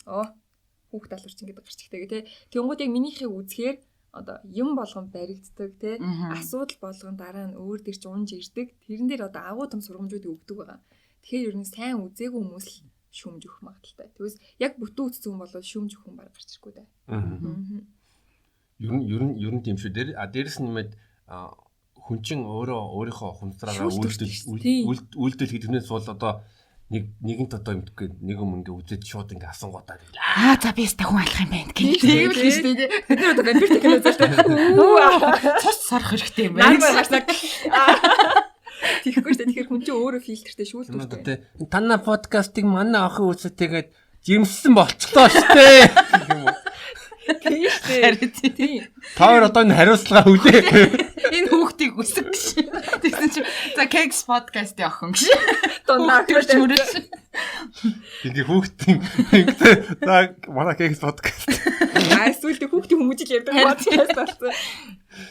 хүүхд алуурчин гэдэг гарчигтэй гэ тэ. Тэнгууд яг минийхээ үзэхээр одоо юм болгон баригддаг те асуудал болгон дараа нь өөр дээр ч унж ирдэг. Тэрэн дээр одоо агуу том сургамжуудыг өгдөг байгаа. Тэгэхээр ер нь сайн үзээгүй хүмүүс л шүмж өгөх магадaltaй. Тэгвэл яг бүтэн үзсэн хүн бол шүмж өгөх хүн баг гарч ирэхгүй дээ. Ер нь тийм шүү. Дээрээс нь нэмээд хүн чинь өөрийнхөө хүндраагаа үйлдэл гэдгнээс бол одоо нэгэнт одоо юм дгүй нэг юм ингээ үзээд шууд ингээ асуугуудаа. За би яста хүн алах юм байна гэх тийм л шүү дээ. Бид нар одоо вампир техник үзэлтэй. Цус сарах хэрэгтэй юм байна. Тэгэхгүй шүү дээ. Тэгэхээр хүн чинь өөрөө фильтртэй шүүлдвэртэй. Танна подкастыг манай охин үзээтэйгээд жирэмсэн болчихлоо шүү дээ. Тийм шүү дээ. Таар одоо энэ хариуцлага хүлээ. Энэ хүүхдийг үсэг гэж. Тэгсэн чинь за Kegs podcast-ийн охин гэж. Дунаа гэж мөрөж. Тэгээ хүүхдийн ингээд за манай Kegs podcast. Эсвэл хүүхдийн хүмүүжил ярьдаг podcast болсон.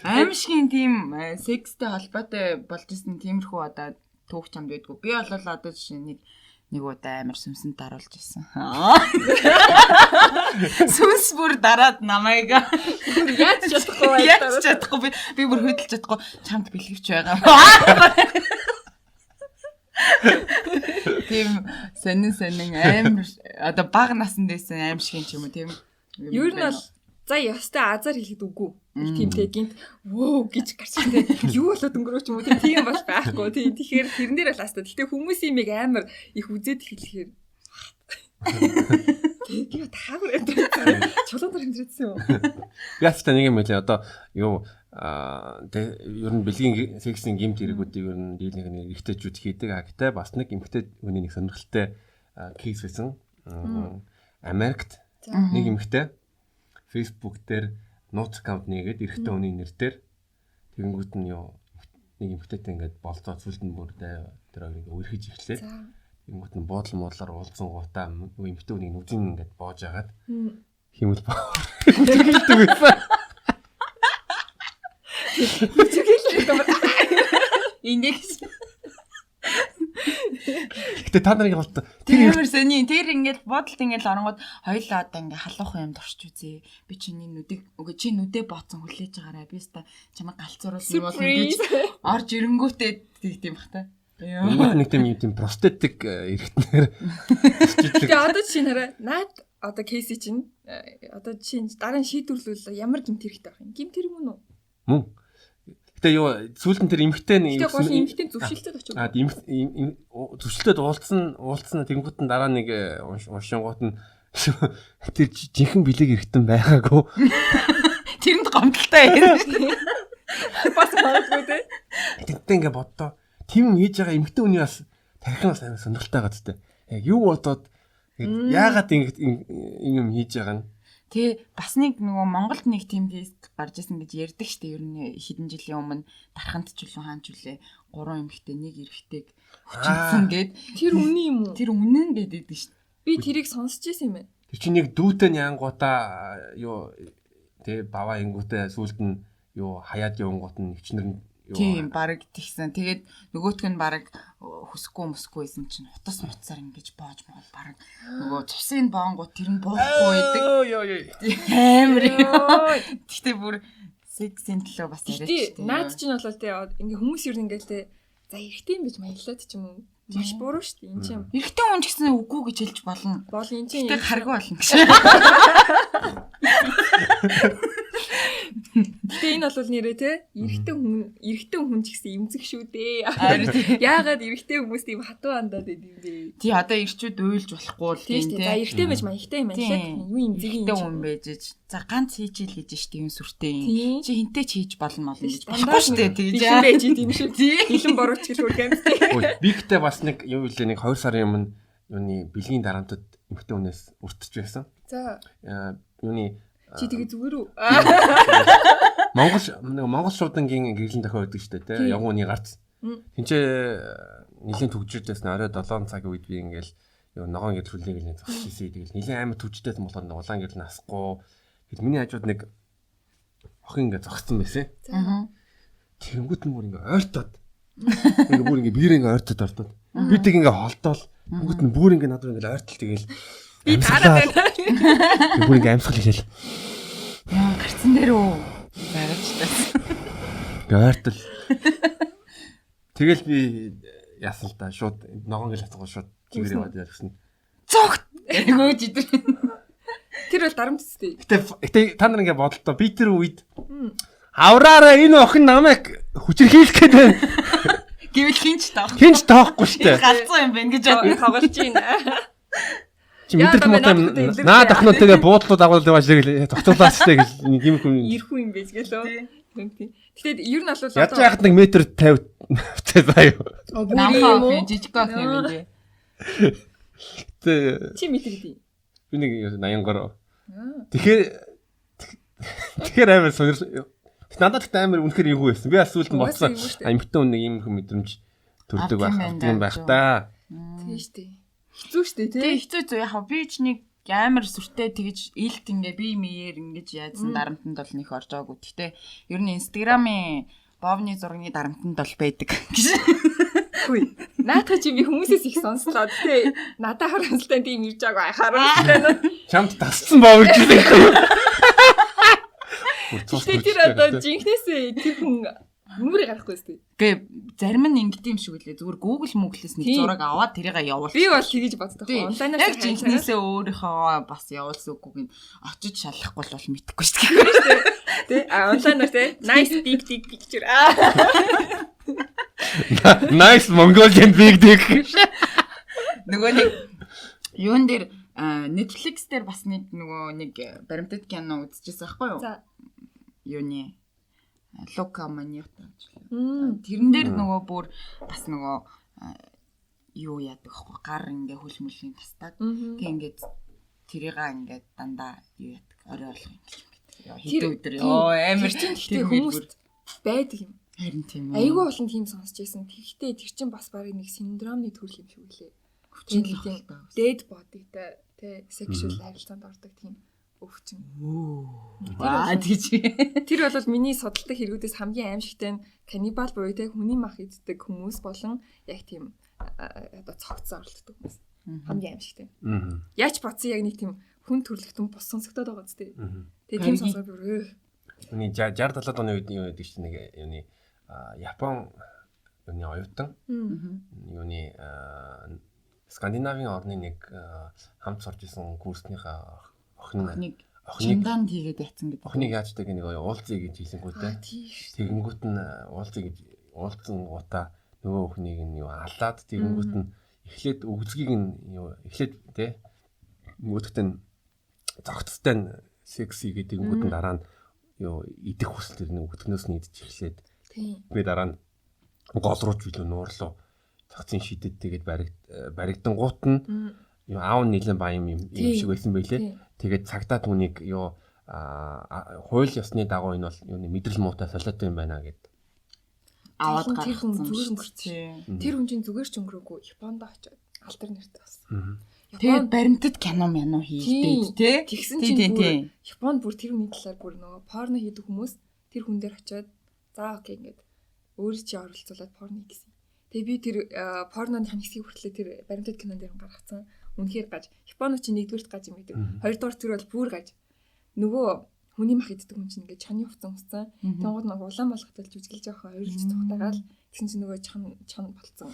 Аимшигын тийм секстэй холбоотой болж исэн тиймэрхүү одоо түүх чамд байдгүй. Би бол одоо жишээ нэг удаа амар сүмсэнд даруулж исэн. Сүнс бүр дараад намайг яаж чадахгүй би бүр хөдөлж чадахгүй чамд бэлгэвч байгаа. Тийм сонин амар одоо бага наснд байсан аимшигын ч юм уу тийм. Юу нь бол за ёстой азар хэлэхэд үгүй. Тимтэй гинт вөө гэж гарчтай. Юу болоод өнгөрөөч юм уу тийм бол байхгүй. Тийм тэгэхээр тэрнээр л хастаа. Гэтэ хүмүүсийн имийг амар их үзээд хэлэхээр тэгээ таагаар чулуугаар хэмжээдсэн юм. Ястаа нэг юм хэлээ одоо юу ер нь бэлгийн сексийн гэмт хэрэгүүдийг ер нь дийлэнх нэг ихтэйчүүд хийдэг. Гэхдээ бас нэг эмхтэй хүний нэг сонирхолтой кейс байсан. Америкт нэг эмхтэй Facebook дээр нууц аккаунт нээгээд эрэгтэй хүний нэрээр тэгэнгүүт нь юу нэг эмхтэйтэй ингээд болцоо сүлд нь бүр тэр ингээд үрхэж ихлээ. Тэгэнгүүт нь буудлаар уулзсан гутаа эмхтэй хүний нүзийн ингээд боож агаад хиймэл баа. Гэлдэг байсан. Индекс. Гэтэ та нарын бол Тэр сони тэр ингээд бодолт ингээд оронгод хоёлаа одоо ингээд халуух юмд орч үзье. Би чиний нүдийг үгүй чи нүдэ бооцсон хүлээж байгаарай. Би өста чамайг галзууруулсан бол ингэж орж ирэнгүүтээ тийм бах та. нэг тийм простетик эргэтнээр Тэгээ одоо чи нараа наад одоо кейси чинь одоо чи дараа нь шийдвэрлүүл ямар гэмт хэрэгтэй байх юм? Гэмт хэрэг мөн үү? мөн. Гэтэ юу сүүлд нь тэр эмхтэй нэг Тэгээ гол эмхтэй зөвшөлтөд очив. зөвшөлтөд уулцсан тэнгуут нь дараа нэг уншингууд нь тэр жинхэнэ бэлэг эргэтэн байгаагүй. Тэрэнд гомдолтой юм. Бас магадгүй те. Тэгтээ ингээ боддоо. Тим хийж байгаа эмхтэй үний бас тархин бас амар сонирхолтой байгаа зү. Яг юу бодоод яагаад ингэ юм хийж байгаа нь. Тэ бас нэг нөгөө Монголд нэг тим кейс гарч ирсэн гэж ярьдаг штэ. Ер нь хэдэн жилийн өмнө дарханд ч үлээ хаанч үлээ 3 эмэгтэй нэг эрэгтэйг хүчилсэн гээд Тэр үнэн юм уу? тэр үнэн гэдэг штэ. Би тэрийг сонсч ирсэн юм байна. Тэр чинь нэг дүүтэй нянгуудаа юу тэг баваа ингүүтэй сүлд нь юу хаяад явангууд нь нэгчнэр нь Тийм баг тэгсэн. Тэгээд нөгөөх нь баг хөсөхгүй мөсгүйсэн чинь утас муцаар ингэж боож мол баг нөгөө цусын боонгууд тэр нь буухгүй байдаг. Амар. Тэгтээ бүр сексийн төлөө бас яриач тийм. Наад чинь бол те ингээ хүмүүс юу ингээл те за эргэтэй юм гэж маялаад ч юм уу. Маш буруу шүү дээ. Энд чинь эргэтэй хүн ч гэсэн үгүй гэж хэлж болно. бол энэ чинь Тэг харгүй болно гэж. Гэтэ энэ бол нэрээ те эргэтэй хүн ч гэсэн эмзэг шүү дээ. Яагаад эргэтэй хүмүүс тийм хатуу хандаад байд юм бэ? Тий одоо ирчүүд уйлж болохгүй л тийм те. За эргэтэй байж маягтай юм аялаад юу эмзэг юм. хүн байж. За ганц хийчихэл гэж штий юм сүртэй юм. Тийм. Чи хинтэй ч хийж болно гэж болохгүй штэ тэгж Бэлэн байж идэм шүү. Бэлэн борооч гэж хүргэн. Би гэтээ бас нэг юу илээ нэг 2 сарын өмнө юуны бэлгийн дарамтад эмхтэй хүнээс уртж байсан. За Юуны чи тэгээ зүгээр үү? Монгол шуудангийн гэрлэн дохио байдаг шүү дээ тий. Явган үний гарц. Тинчээ нэлийн төгжрдээс орой 7 цагийн үед би ингээл юу ногоон гэрлүүлээ гэж зогсчихсэн. Тэгэл нэлийн амар төгждээс болохоор улаан гэрл насахгүй. Тэгэл миний хажууд нэг охин ингээ зогссон байсан. Тэнгүүт нь бүр ингээ ойртоод ингээ бүр ингээ биер ингээ ойртоод ордод. Би тэг ингээ холдоол. Тэнгүүт нь бүр ингээ надад ингээ ойртол тэгэл Би тараад байна. бүр ингээ амьсгал хийгээл. Яа гарцсан дээр үү? Зарагчтай. Ойртол. Тэгэл би яасан л да шууд ногоон гэл хатгаа шууд чигээр яваад гэсэн. Цогт. Эгөөж идэр. Тэр бол дарамт үстэй. Гэтэ та нар ингээ бодолтой би тэр үед авраараа энэ охин намайг хүчрхийлэх гээд байна. Гэвэл хинч таах. Хинч таахгүй штэ. Галзуу юм байна гэж бодно. Хагалж байна. Чи мэдэрх муутай наад охинотойгоо буудлууд агуулж байгаа шиг зохицуулаач штэ гэж нэг юм хүн Ирэх юм байж гэлөө. Тэгэхдээ ер нь бол яаж яхад 1 м 50 заа юу. Намхаа охин жижиг охин юм дээ. Тэ чи метр гэдэг. би нэг 80 Тэгэхээр амар сонир. Надад ихтэй амар үнэхээр эвгүй байсан. Би асуулт нь бодсон. Амьтан хүн нэг юм хүн мэдрэмж төрдөг байх та. Тийм штэ. Хэцүү штэ тий. Тэг хэцүү зөө яхаа би ч нэг амар сүртэй тэгж илт ингээ би мэйэр ингэж яадсан дарамтанд бол нэх орж байгаагүй. Гэтэ ер нь инстаграмын бовны зургийн дарамтанд бол байдаг гэж. Хүй. Наадах чи би хүмүүсээс их сонслоо тий. Надад харамсалтай тийм ирж байгаа харамсалтай. Чамд тасцсан бовж ирсэн. Гэтэ тэр одоо жинхнээсээ тэр хүн нүрэ гарахгүй зү. Гэ зарим нь ингэдэм шиг үлээ. Зүгээр Google Moogle-с нэг зураг аваад тэрийг явуул. Би бол тэгэж боддог. Онлайнаар яг жинхнээсээ өөрийнхөө бас явуулсан үгүйг нь очиж шалахгүй бол мэдэхгүй шүү дээ. Тэ онлайнаар тэ nice big picture. Nice Mongolian big dick. Нөгөө нэг юун дээр Netflix дээр бас нэг баримтат кино үзчихсэн байхгүй юу? За. Юуны Лука Маньята. Тэрэн дээр нөгөө бүр бас нөгөө юу яадаг вэ? Гар ингээ хөлмөлийн тастаад. Тэг ингээд тэрийга ингээд дандаа юу яадаг? Орой олох юм гэж. Хэдэн өдөр амар тэр хүмүүс байдаг юм. Харин тийм үү. Айгүй олон тийм сонсч байсан. Тэгэхдээ тэр чинь бас барыг нэг синдромны төрөл юм шиг үлээ. Хүчин тийм dead bodyтай тэ sexual харилцаанд ордог тийм өвчин. Аа тийч. Тэр бол миний судалдаг хэрэгүүдээс хамгийн аимшигтай нь каннибал буюу те хүний мах иддэг хүмүүс болон яг тийм одоо цогцсон оролтдог хүмүүс. Хамгийн аимшигтай. Яач бодсон яг нэг тийм хүн төрлөختөн бус сонсогдоод байгаа зү. Тэгээ тийм сонсоод бүр Үний 60 70 оны үед юу гэдэг чинь нэг юуны Япон юуны оюутан юуны Скандинавийн орны нэг хамт сурж исэн курсныхаа охиныг Чиндан тийгээд ятсан гэдэг. Охиныг яачдаг нэг уулзъя гэж хэлэнгүүтээ. Тэгэнгүүт нь уулзъя гэж уулзсан гутаа нөгөө охиныг нь юу алаад тэгэнгүүт нь эхлээд өгзгийг нь юу эхлээд те нөгөөдгт нь зогцтой нь секси гэдэг тэгэнгүүт нь дараа нь юу идэх хүсэл тэр нэг өгдгнөөс нь идэж эхлээд би дараа нь гол руу ч билүү нуурлуу цогцын шидэд тэгээд баригдан гут нь юу аав нэлен баян юм шиг байсан байлээ. Тэгээд цагтаа түүнийг юу хууль ёсны дагуу энэ бол юу мэдрэл муутай солиот юм байна гэд. Аваад тэр хүн зүгээр өнгөрчихээ. Тэр хүн чинь зүгээр ч өнгөрөөгүй Японд очиод алтар нэртэй болсон. Тэгээд баримтат кино хийдэг тий. Тэгсэн чинь бүр Японд бүр тэр хүний талаар бүр нөгөө порно хийдэг хүмүүс тэр хүн дээр очиод за окей ингээд өөрөө чи оролцуулаад порно хийсэн. Тэгээ би тэр порноны хэсгийг хүртлээ тэр баримтат кинон дээр гаргацсан. Үнэхээр гаж. Японууд чи нэгдүгээрт гаж юм гэдэг. Хоёрдугаар тэр бол бүр гаж. Нөгөө хүний мах иддэг хүн чинь ингээд чаны уцсан. Тэнгууд нэг улаан болгохтой жүжиглэж байгаа хоёрлж цухтагаал тэгсэн чинь нөгөө чан болцсон.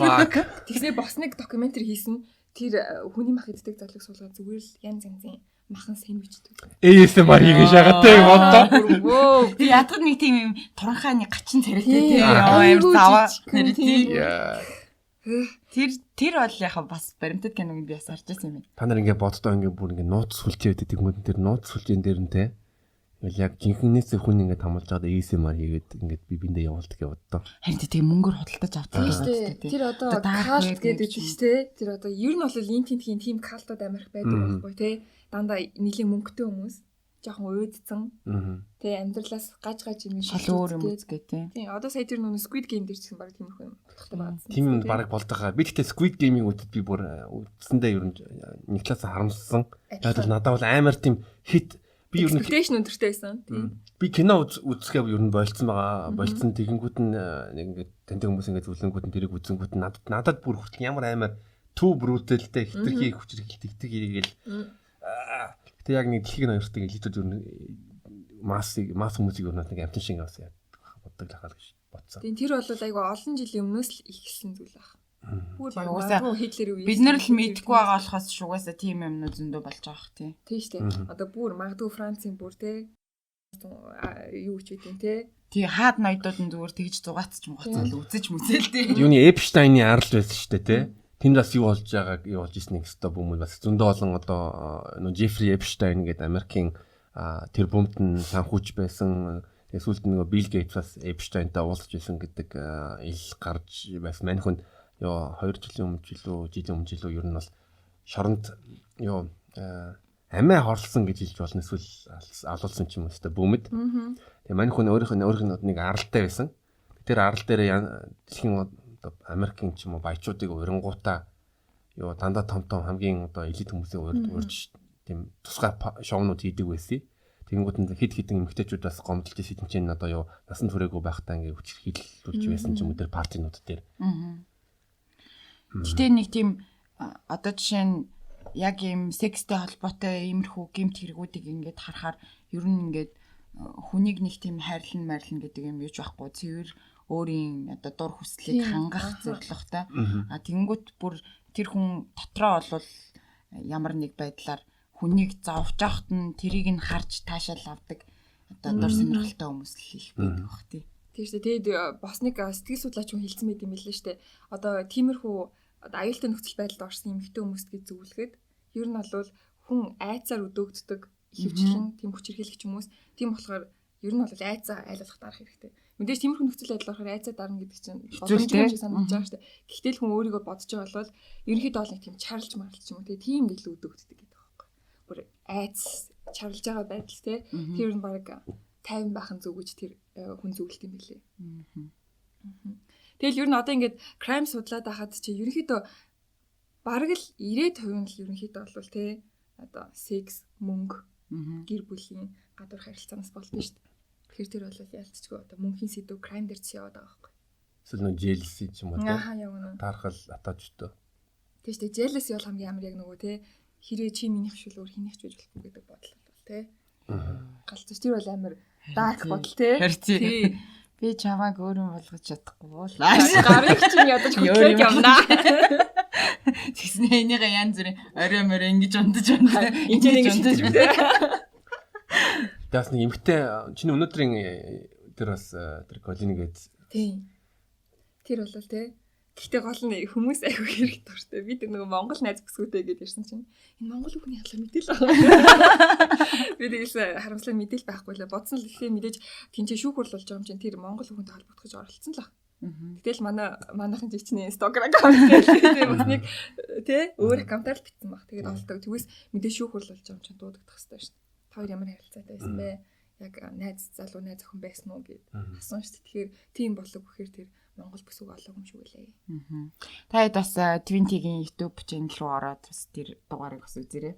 Fuck. Тэгснэ босныг докюментари хийсэн. Тэр хүний мах иддэг залууг суулгаад зүгээр л янз янзын махан сэндвичтэй. ASMR хийж шагатай бодоо. Би ядгад нэг тийм юм туранхааны гачин царайтай тий. Амар заваа нэртэй. Тэр бол яхаа бас баримтат киног би бас харж байсан юм байна. Та нар ингээд боддоо ингээд бүр ингээд нууц сүлжээ байдаг юм тэр нууц сүлжээн дээр нь те. Ингээл яг жинхэнээс хүн ингээд хамуулж байгаа ASMR хийгээд ингээд би биндээ явуулдаг явдаа. Харин тийм мөнгөөр худалдаж авдаг гэсэн тийм. Тэр одоо калт гэдэг чинь те. Тэр одоо ер нь бол линкдингийн тийм калтууд амирх байдаг байхгүй те. Дандаа нэлийн мөнгөтэй хүмүүс жоохон уйдсан. Тэгээ амьдралаас гаж юм шал өөр юм үзгээ тий. Тийм одоо сая тэр нүн Squid Game дээр ч гэсэн баг тиймэрхүү юм бодохтой байсан. Тийм юм баг болдохоо. Би гэхдээ Squid Game-ийг үзэж би бүр үзсэндээ ер нь нэг талаас харамссан. Тэгээд надад бол амар тийм хит би ер нь expectation өндөртэй байсан. Тийм. Би кино үзэхээ ер нь болцсон байгаа. Болцсон тэгэнгүүт нь нэг ингээд тантай хүмүүс ингээд зүлэнгүүт нь тэрийг үзэнгүүт нь надад бүр хүртэл ямар амар төв бруталтай хитрхи хүчрхэлт тэгтэг хийгээл тэг яг нэг дэлхийн хоёртыг элитүүд ер нь масс хүмүүсийг ер нь нэг амтэн шиг авсан боддог л хаа гэж бодсон. Тийм тэр бол айгүй олон жилийн өмнөөс л ихсэн зүйл баг. Бүр баг Хитлер үе. Бид нар л мэдгүй байгаа болохоос шугаасаа тийм юмнууд зөндөө болж байгаа бах тий. Тийм шүү дээ. Одоо бүр магадгүй Францын бүр тий юу ч үгүй тий. Тий хаад ноёдууд нь зүгээр тэгж зугаацч мгоцол үзэж мүзэл тий. Юуны Эпштайны арал байсан шүү дээ тий. Тэнд бас юу болж байгааг юу болж ирснийг өстө бүмэл бас зөндөө олон одоо нөө Жеффри Эпштайн гэдэг Америкийн тэр бомбд нь санхүүж байсан. Эсвэл нөгөө Билл Гейтс бас Эпштайнтай уулзж байсан гэдэг ил гарч байсан. Манайхын ёо 2 жилийн өмнө ер нь бол шоронд ёо амиа хорлсон гэж хэлж болно. Эсвэл алуулсан ч юм уу өстө бөмбөд. Тэгээ манайхын өөрийнх нь нэг аралтай байсан. Тэр арал дээр дэлхийн Америкийн ч юм уу баячуудыг урингуудаа ёо дандаа том хамгийн одоо элит хүмүүсийн урьж тийм тусгай шоунууд хийдэг байсан. Тэгэнгүүт нь хэд хэдэн эмэгтэйчүүд бас гомдолж ирсэн чинь одоо ёо насан туршаагүй байхдаа ингээ хүчрхийлүүлж байсан ч юм уу тэр партинууд дээр. Гэтэ нэг тийм одоо жишээ нь яг ийм секстэй холбоотой иймэрхүү гэмт хэрэгүүдийг ингээд харахаар ер нь ингээд хүнийг нэг тийм хайрлан марлна гэдэг юм юуж байхгүй цэвэр өөрийн одоо дур хүслийг хангах зорилготой. Тэгэнгүүт бүр тэр хүн дотроо бол ямар нэг байдлаар хүнийг зовж авахт нь тэрийг нь харж таашаал авдаг одоо дур сонирхолтой хүмүүс л их байдаг бах тий. Тийм шүү дээ. Тэгээд бас нэг сэтгэл судлаач хүн хэлсэн байт юм билээ шүү дээ. Одоо тиймэрхүү аюултай нөхцөл байдалд орсон эмэгтэй хүмүүст гэж зөвлөхөд ер нь бол хүн айцаар өдөөгддөг хөвчлэн тийм хүчирхийлэгч хүмүүс. Тийм болохоор ер нь бол айцаа айлуулах дарах хэрэгтэй. Мэдээж тиймэрхүү нөхцөл байдал болохоор айцаа дарна гэдэг чинь боломжтой шиг санагдаж байгаа шүү дээ. Гэхдээ хүн өөрийгөө бодож байгаа бол ерөнхийдөө бол нэг тийм чарлж марлж юм уу тийм гэл өдөөгддөг гэдэг байхгүй. Бүр айц чарлж байгаа байдал те тэр нь баг 50 байхын зүг гэж тэр хүн зөвлөлт юм билээ. Тэгэл ер нь одоо ингээд crime судлаад байхад чи ерөнхийдөө бараг л 90% нь л ерөнхийдөө болвол те одоо секс, мөнгө, гэр бүлийн гадуур харилцаанаас болдсон шүү дээ. Тэгэхээр тэр бол ялцчгүй одоо мөнхийн сэдв crime дээр ч яваад байгаа байхгүй. Эсвэл нөө jealousy ч юм уу те. Яа явна. Тархал атаажтай. Тийш дээ jealousy бол хамгийн амар яг нөгөө те хэрэг чи минийх шүл өөр хинийх ч байж болохгүй гэдэг бодол бол те. Галзууч тэр бол амар dark бодол те. Тий. Би чамааг өөрөн болгож чадахгүй бол гарыг чинь ядаж хөтлөөд явнаа. Тэгснэ энийгээ янз бүрийн орой морой ингэж ундаж ингэж ундаж үү. Даас нэг эмхтэй чиний өнөөдрийн тэр бас тэр коллингээд. Тийм. Тэр бол те. Гэхдээ гол нь хүмүүс аягүй хэрэг дуртай. Би тэр нөгөө Монгол найз бүсгүүтэй гэдээ ирсэн чинь энэ Монгол хүний ялгаа мэдээл байгаа. Би тэгээс харамслаа мэдээл байхгүй лээ. Бодсон л ихээ мэдээж тэнцээ шүүх хурл болж байгаа юм чинь тэр Монгол хүнтэй холбогдох гэж оролцсон л баг. Тэгэл манайхан жичний Instagram аккаунт гэдэг бас нэг тий өөр аккаунтаар л битсэн баг. Тэгээд олдог. Тэгвээс мэдээж шүүх хурл болж байгаа юм чинь дуудагдах хэрэгтэй шүү дээ. Та хоёр ямар харилцаатай байсан бэ? Яг найз залуу найз охин байсан уу гэд асуусан шүү дээ. Тэгэхээр тийм болов гэхээр тэр Монгол бүсгүй олоогүй юм шиг үлээ. Та хэд бас Twinty-гийн YouTube channel руу ороод бас тэр дугаарыг бас үзээрэй.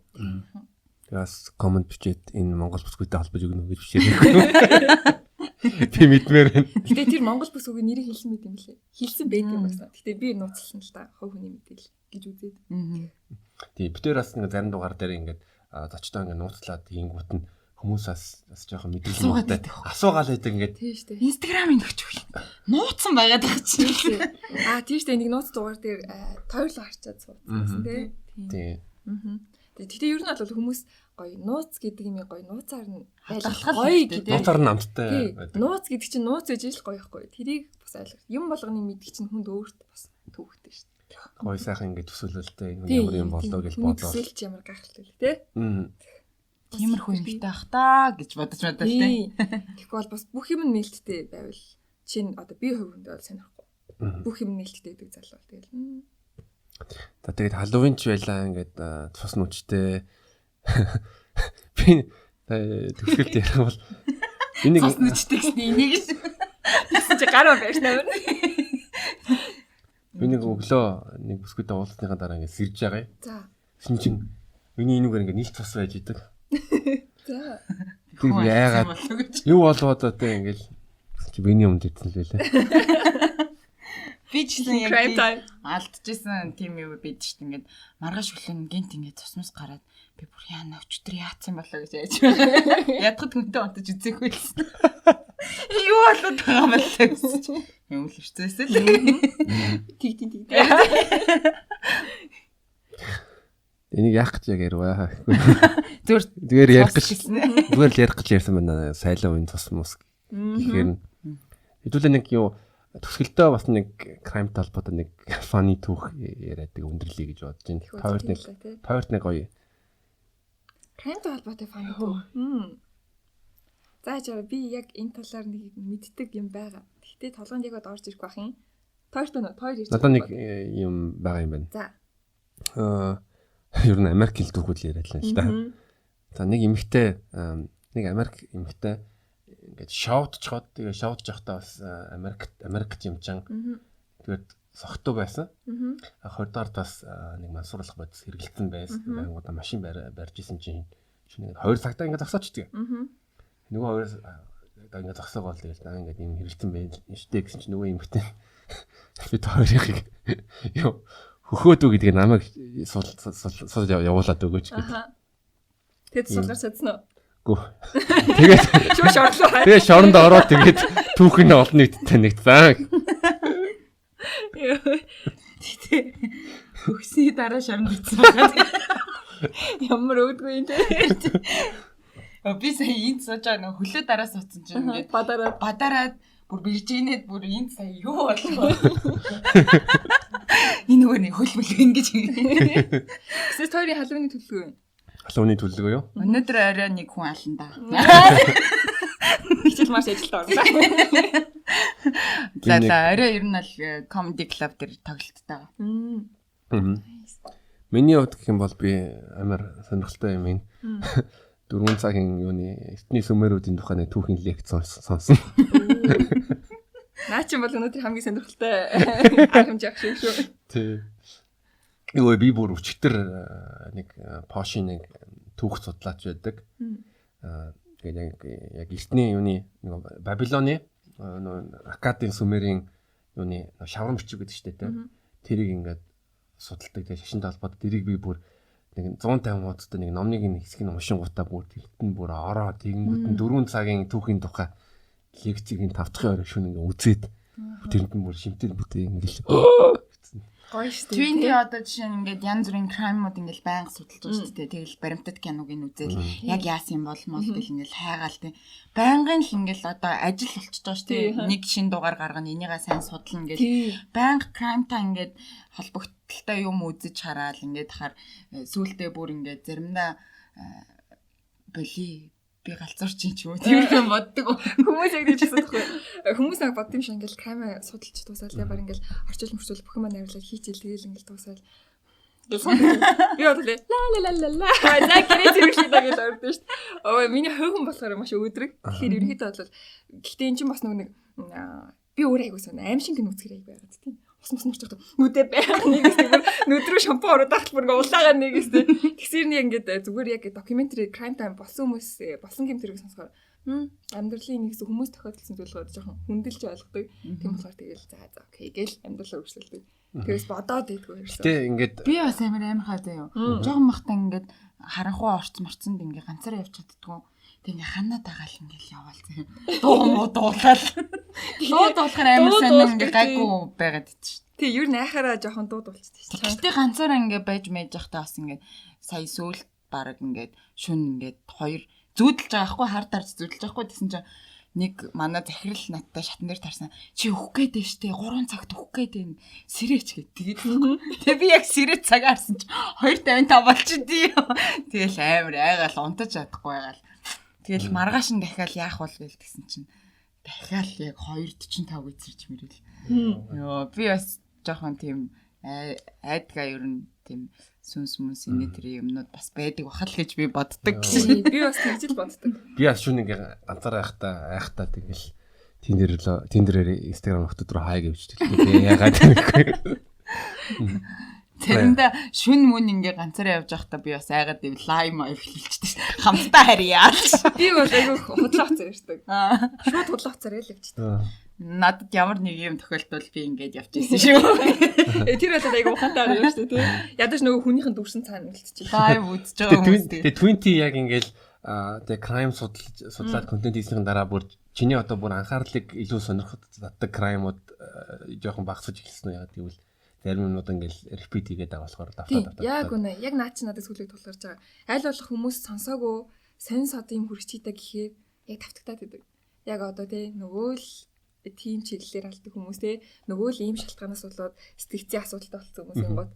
Бас комент бичээд энэ Монгол бүсгүйтэй холбож өгнө гэж бичээрэй. Би мэдмээр байна. Гэтэ тэр Монгол бүсгүй нэрийг хэлсэн мэт юм лээ. Хэлсэн байт юм байна. Гэтэ би нууцлсан л та хов хүний мэдээл гэж үзээд. Тийм бид тэр бас нэг зарим дугаар дээр ингээд зочдоо ингээд нууцлаад хийнгүүт нь хүмүүсээс бас жоохон мэдээлэл муутай асуугаал байдаг ингээд. Тийм шүү дээ. Instagram-ын өгч үл. Нууцсан байгаад байгаа чинь. Тийм шүү дээ. Нэг нууц дугаар дээр тойрлоо харчаад суудсан тийм. Тэгтээ ер нь бол хүмүүс гоё нууц гэдэг юм гоё нууцаар нь байлгах гоё гэдэг. Нууцаар нь амттай байдаг. Нууц гэдэг чинь нууц гэж л гоё ихгүй. Тэрийг бас ойлгох. Юм болгоны мэдгий чинь хүнд өөрт бас төвхтэй шүү дээ. Гоё сайхан ингээд төсөөлөлтэй ямар юм болоо гэж бодоод. Төсөөлч ямар гайхалтай л тий. Тиймэрхүү юмтай ах та гэж бодож байна тий. Тэгэхгүй бол бас бүх юм нээлттэй байвал чинь одоо би хувьд бол сонирхгүй. Бүх юм нээлттэй гэдэг залуу тэгэл. Тэгээд Halloween ч байлаа ингээд тус нүчтэй. Би төгсгөлт ярих бол энийг тус нүчтэй гэсэн энийг чи гараа байж нээр. Би нэг өглөө нэг бүсгүйтэй уулзсныхаа дараа ингээд сэрж байгаа юм. За. Шинэ чин миний энүүгээр ингээд нийл тус байж идэг. За. Би яагаад юу болоод одоо ингээд чи биний өмнө дитсэн л байлаа. Би ч гэсэн яг алдчихсан тийм юм бид ч ингээд маргааш өглөө гинт ингээд цусмас гараад би бүр яана өчтөр яатсан болоо гэж яаж ядхад хүнтэй онтож үзээгүй лсэн. Юу болоод байгаа юм бэ гэсэн. Юм л хэвчээсэл. Тэг. Энийг яах гэж яг ярваа. Зүгээр ярих гэж. Зүгээр л ярих гэж ярьсан байна. Сайлаа үн цусмас. Тэгэхээр хэдүүлээ нэг юу төсгөлтөө бас нэг crime талбарт нэг funny түүх яриадаг өндөрлөе гэж бодож байна. Тойрт нэг гоё. Crime талбарт funny түүх. Зааж би яг энэ талаар нэг мэддэг юм байгаа. Гэхдээ толгойд яг орж ирэх байх юм. Тойрт байна уу? Тойр ирж. Надад нэг юм байгаа юм байна. За. Ер нь Америк хэл түүхүүд яриад л та. За нэг эмэгтэй нэг Америк эмэгтэй ингээд шоудчоод тэгээ шоудж явахдаа бас Америкт юмчан тэгээд согтуу байсан. 20 доор бас нэг мансуурлах бодис хэрэгэлсэн байсан. Ангуудаа машин барьж исэн чинь нэг 2 цагтаа ингээд зогсоочдөг. Нөгөө 2 ингээд зогсоогоо л тэгэл ингээд юм хэрэгэлсэн байж штэ гэсэн чинь нөгөө эмэгтэй бид хоёрыг ёо хөхөөдөө гэдгийг намайг сул явуулаад өгөөч гэдэг. Тэд сулгаар садсан уу? Тэгээд шууш орлоо. Тэгээд шоронд ороод тэгээд түүхэн олон нийттэй нэгтсэн. Хөгсний дараа шоронд битсэн байгаа. Ямар өөдгүй юм те. Би сая энд сууж байгаа нөх хөлөө дараа суудсан чинь ингээд бадараад бүр биржинээд бүр энд сая юу болов. Энэ нөгөө нэг хөлмөл ингэж. Гэвч тойрын халууны төлөвлөгөө юм. Халууны төлөвлөгөө юу? Өнөөдөр орой нэг хүн алсан да. Хичээл маш ажилд орно. За орой ер нь л comedy club дээр тоглолттой байгаа. Миний хувьд гэх юм бол би амар сонирхолтой юм ин. 4 цагийн юуны эртний сүмэрүүдийн тухайн түүхийн лекц сонсон. Наа чи бол өнөөдөр хамгийн сонирхолтой аргамж явах шиг шүү. Тий. Юу би бүр өчтөр нэг Porsche нэг түүх судлаач байдаг. Тэгээд яг эртний юуны нэг Бабилоны Аккадын Сумерийн юуны шаврын бичиг гэдэг чинь тэ. Тэрийг ингээд судалдаг. Тэгээд шашинтай холбоотой тэрийг би бүр нэг 150 муудтай нэг номны нэг хэсгийг уншингуудаа бүр тэртэн бүр ороо тэгэнгүүт 4 цагийн түүхийн тухай лекцийг 5 дахь орой шөнө ингээд үзээд тэрэнд нь бүр шимтэр бүтээ ингээд гоё шүү дээ. Twinty одоо жишээ нь ингээд янз бүрийн crime-ууд ингээд байнга судалж байгаа шүү дээ. Тэгэл баримтат киног нь үзэл яг яасан юм бол гэл ингээд хайгаал тий. Байнгын л ингээд одоо ажил болчихж байгаа шүү дээ. Нэг шин дугаар гаргана энийгээ сайн судлана гэж. Байнга crime-тай ингээд холбогдолтой юм үзэж хараад ингээд хахаар сүултээ бүр ингээд заримдаа боли би галзуурч юм ч юм уу тийм юм боддог. Хүмүүс яг тийж асуудаггүй. Хүмүүс яг бодсон юм шиг ингээл камера судалж дуусаад ябар ингээл орчил мөрчил бүх юм найруулаад хийчихэл тэгэл ингээл дуусаад. Би бодлоо ла ла ла ла. Яг гэрээ зэрэг шийдэ гэж ордсон шүү дээ. Өө миний хөөхөн болохоор маш өөдрөг. Тэгэхээр ерөнхийдөө бол гэхдээ эн чинь бас нэг би өөрөө айгуу сон аим шиг кино үзгэр айгуу байгаад тийм. Ус мөрч байгаа. Нүдэ байх нэгэстэй нүд рүү шампуу ороод ахтал бүр улаагаа нэгэстэй. Тэгсэрний ингээд зүгээр яг докюментари crime time болсон хүмүүс болсон гэм тэрийг сонсохоор амьдралын нэг хүмүүс тохиолдсон зүйлүүд жоохон хүндэлж ойлгодог. Тийм болохоор тэгэл за окей гэл амьдралаа өргөжлөлдөг. Тэгээс бодоод идэггүй ерөөсөө. Тэ ингээд би бас амар хаатай юу. Жоохон махтаа ингээд харанхуй орцморцонд ингээд ганцаараа явж чаддгүй. Тэгээ ханаа дагаал ингээл яваал зэ. Дуу дуулаад. Дуу дуулахаар амар сайн ингээд гайгүй байгаад идэж. Тэг ер нь айхаараа жоохон дуу дуулчихсан шүү дээ. Гэтэ ганцаараа ингээд байж мэж явахдаа бас ингээд сая сүүлд баг ингээд шүн ингээд хоёр зүүдэлж байгаа хгүй хар дарж зүүдэлж байгаа хгүй гэсэн чинь нэг манай захирал надтай шатан дээр тарсан чи өөх гээд штэ 3 цагт өөх гээд байна сэрээч гээд тэгээ би яг сэрээ цагаа харсан чи 2:55 болчихдii тэгэл амар айгаал унтаж чадахгүй байгаал тэгэл маргааш нь дахиад яах бол гээл гэсэн чинь дахиад яг 2:45 гэцэрч мэрэл ёо би бас жоохон тийм айдгаа ер нь тийм сүнс инэтри юмнууд бас байдаг бахал гэж би боддог. Би бас тэгж л боддог. Би бас шүн ингээ ганцаараа айхтаа тэгэл тиндерээр Instagram нөхдөд рүү хай гэвчдэг. Ягаад гэвэл тэрэндээ шүн мөн ингээ ганцаараа явж байхдаа би бас айгаад ив лайв маяг хэлчихдэг. Хамтдаа харьяа. Би бол айгүй худлах зэрэгдэг. Шууд худлах зэрэг л явчихдаг. Надад ямар нэг юм тохиолдвол би ингэж явчихсан шүү. Тэр болоод айгүй ухаантай байгаа шүү дээ. Ядаж нөгөө хүнийхэн дүрсэн цаана үлдчихэж лайв үзэж байгаа хүмүүс. Тэгээ 20 яг ингээл тэгээ crime судлаад контент хийснийхэн дараа бүр чиний одоо бүр анхаарлыг илүү сонирхоод татдаг crime-ууд жоохон багасж эхэлсэн үү яа гэвэл зарим юмнууд ингээл repeat хийгээд байгаа болохоор давтаад. Яг үнэ. Яг наад чи надад сүлийг тулгарч байгаа. Аль болох хүмүүс сонсоогүй сонь сод юм хүрчийдэ гэхээр яг тавтагтаад байдаг. Яг одоо тэ нөгөө л тим чиглэлээр алдаг хүмүүс те нөгөө л ийм шалтгаанаас болоод сэтгцийн асуудалтай болсон хүмүүс юм бод.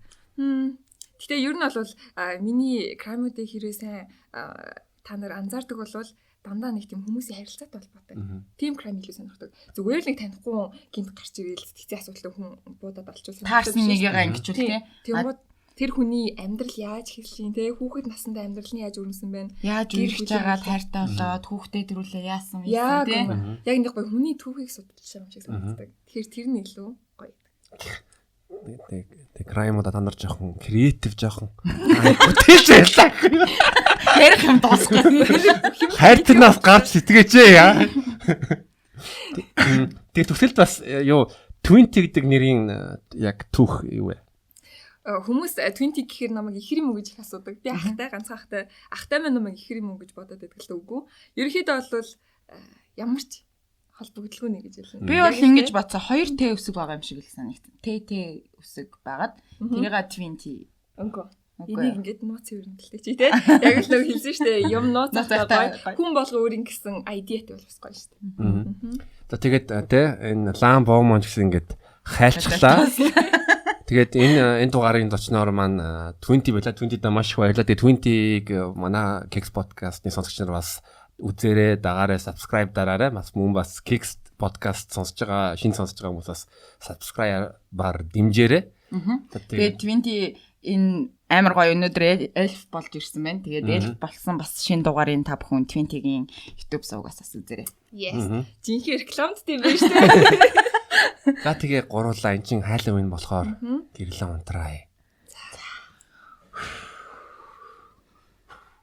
Гэтэ ер нь бол миний crime-уудыг хэрвээ сайн та нар анзаардаг болвол дандаа нэг тийм хүмүүсийн харилцаатай холбоотой. Тим crime илүү сонирхдаг. Зүгээр л нэг танихгүй гинт гарч ирээл сэтгцийн асуудалтай хүн буудаад олчулсан. Таарсан нэгийгээ ангичүүл те. Тэгмүүд тэр хүний амьдрал яаж эхэлсэн те хүүхэд насндаа амьдрал нь яаж өрнөсөн бэ? Яаж үргэлж байгаа тайртай болоод хүүхдээ төрүүлээ яасан вэ те. Яг нэг гоё хүний түүхийг судалж байгаа юм шиг санагддаг. Тэгэхээр тэр нь илүү гоё. Тэг crime-уудаа та нар жоохон креатив жоохон бүтээж байлаа. Ярих юм дуусахгүй. Хайртнаас гарч сэтгээч яа. Тэгээ төгсөлд бас юу 20 гэдэг нэрийн яг түүх юу вэ? Хүмүүс 20 гэхээр намайг ихэр юм уу гэж их асуудаг. Би ахтай мань намайг ихэр юм уу гэж бодоод байдаг л үгүй. Ерөнхийдөө бол ямар ч холбогдлого нэ гэж хэлсэн. Би бол ингэж бодсоо 2 Т үсэг байгаа юм шиг л санагдсан. Т үсэг байгаад тэрийг 20. Өнгө. Энийг ингээд нууц өрнөлтэй чи тэ. Яг л нэг хэлсэн шүү дээ. Юм нууцтай гоё. Хүн болго өөрийн гэсэн айдиатай бол бас гоё шүү дээ. За тэгээд тэ энэ лам боомон гэсэн ингээд хайлцглаа. Тэгээд энэ дугаарын зочноор маань 20 байла. 20-д маш их баярлалаа. Тэгээд 20-г манай Kicks podcast-ны сонсогч нар бас үзээрэй, дагаарай, subscribe дараарай. Бас мөн бас Kicks podcast сонсож байгаа, шинэ сонсож байгаа хүмүүс бас subscribe-аар дэмжээрэй. Тэгээд 20 энэ амар гоё өнөөдөр эльф болж ирсэн байна. Тэгээд эльф болсон бас шинэ дугаарын та бүхэн 20-гийн YouTube сувгаас бас үзээрэй. Yes. Жинхэнэ рекламд тийм байж тээ. За тэгээ гурлаа эн чин Halloween болохоор гэрлэн унтраа.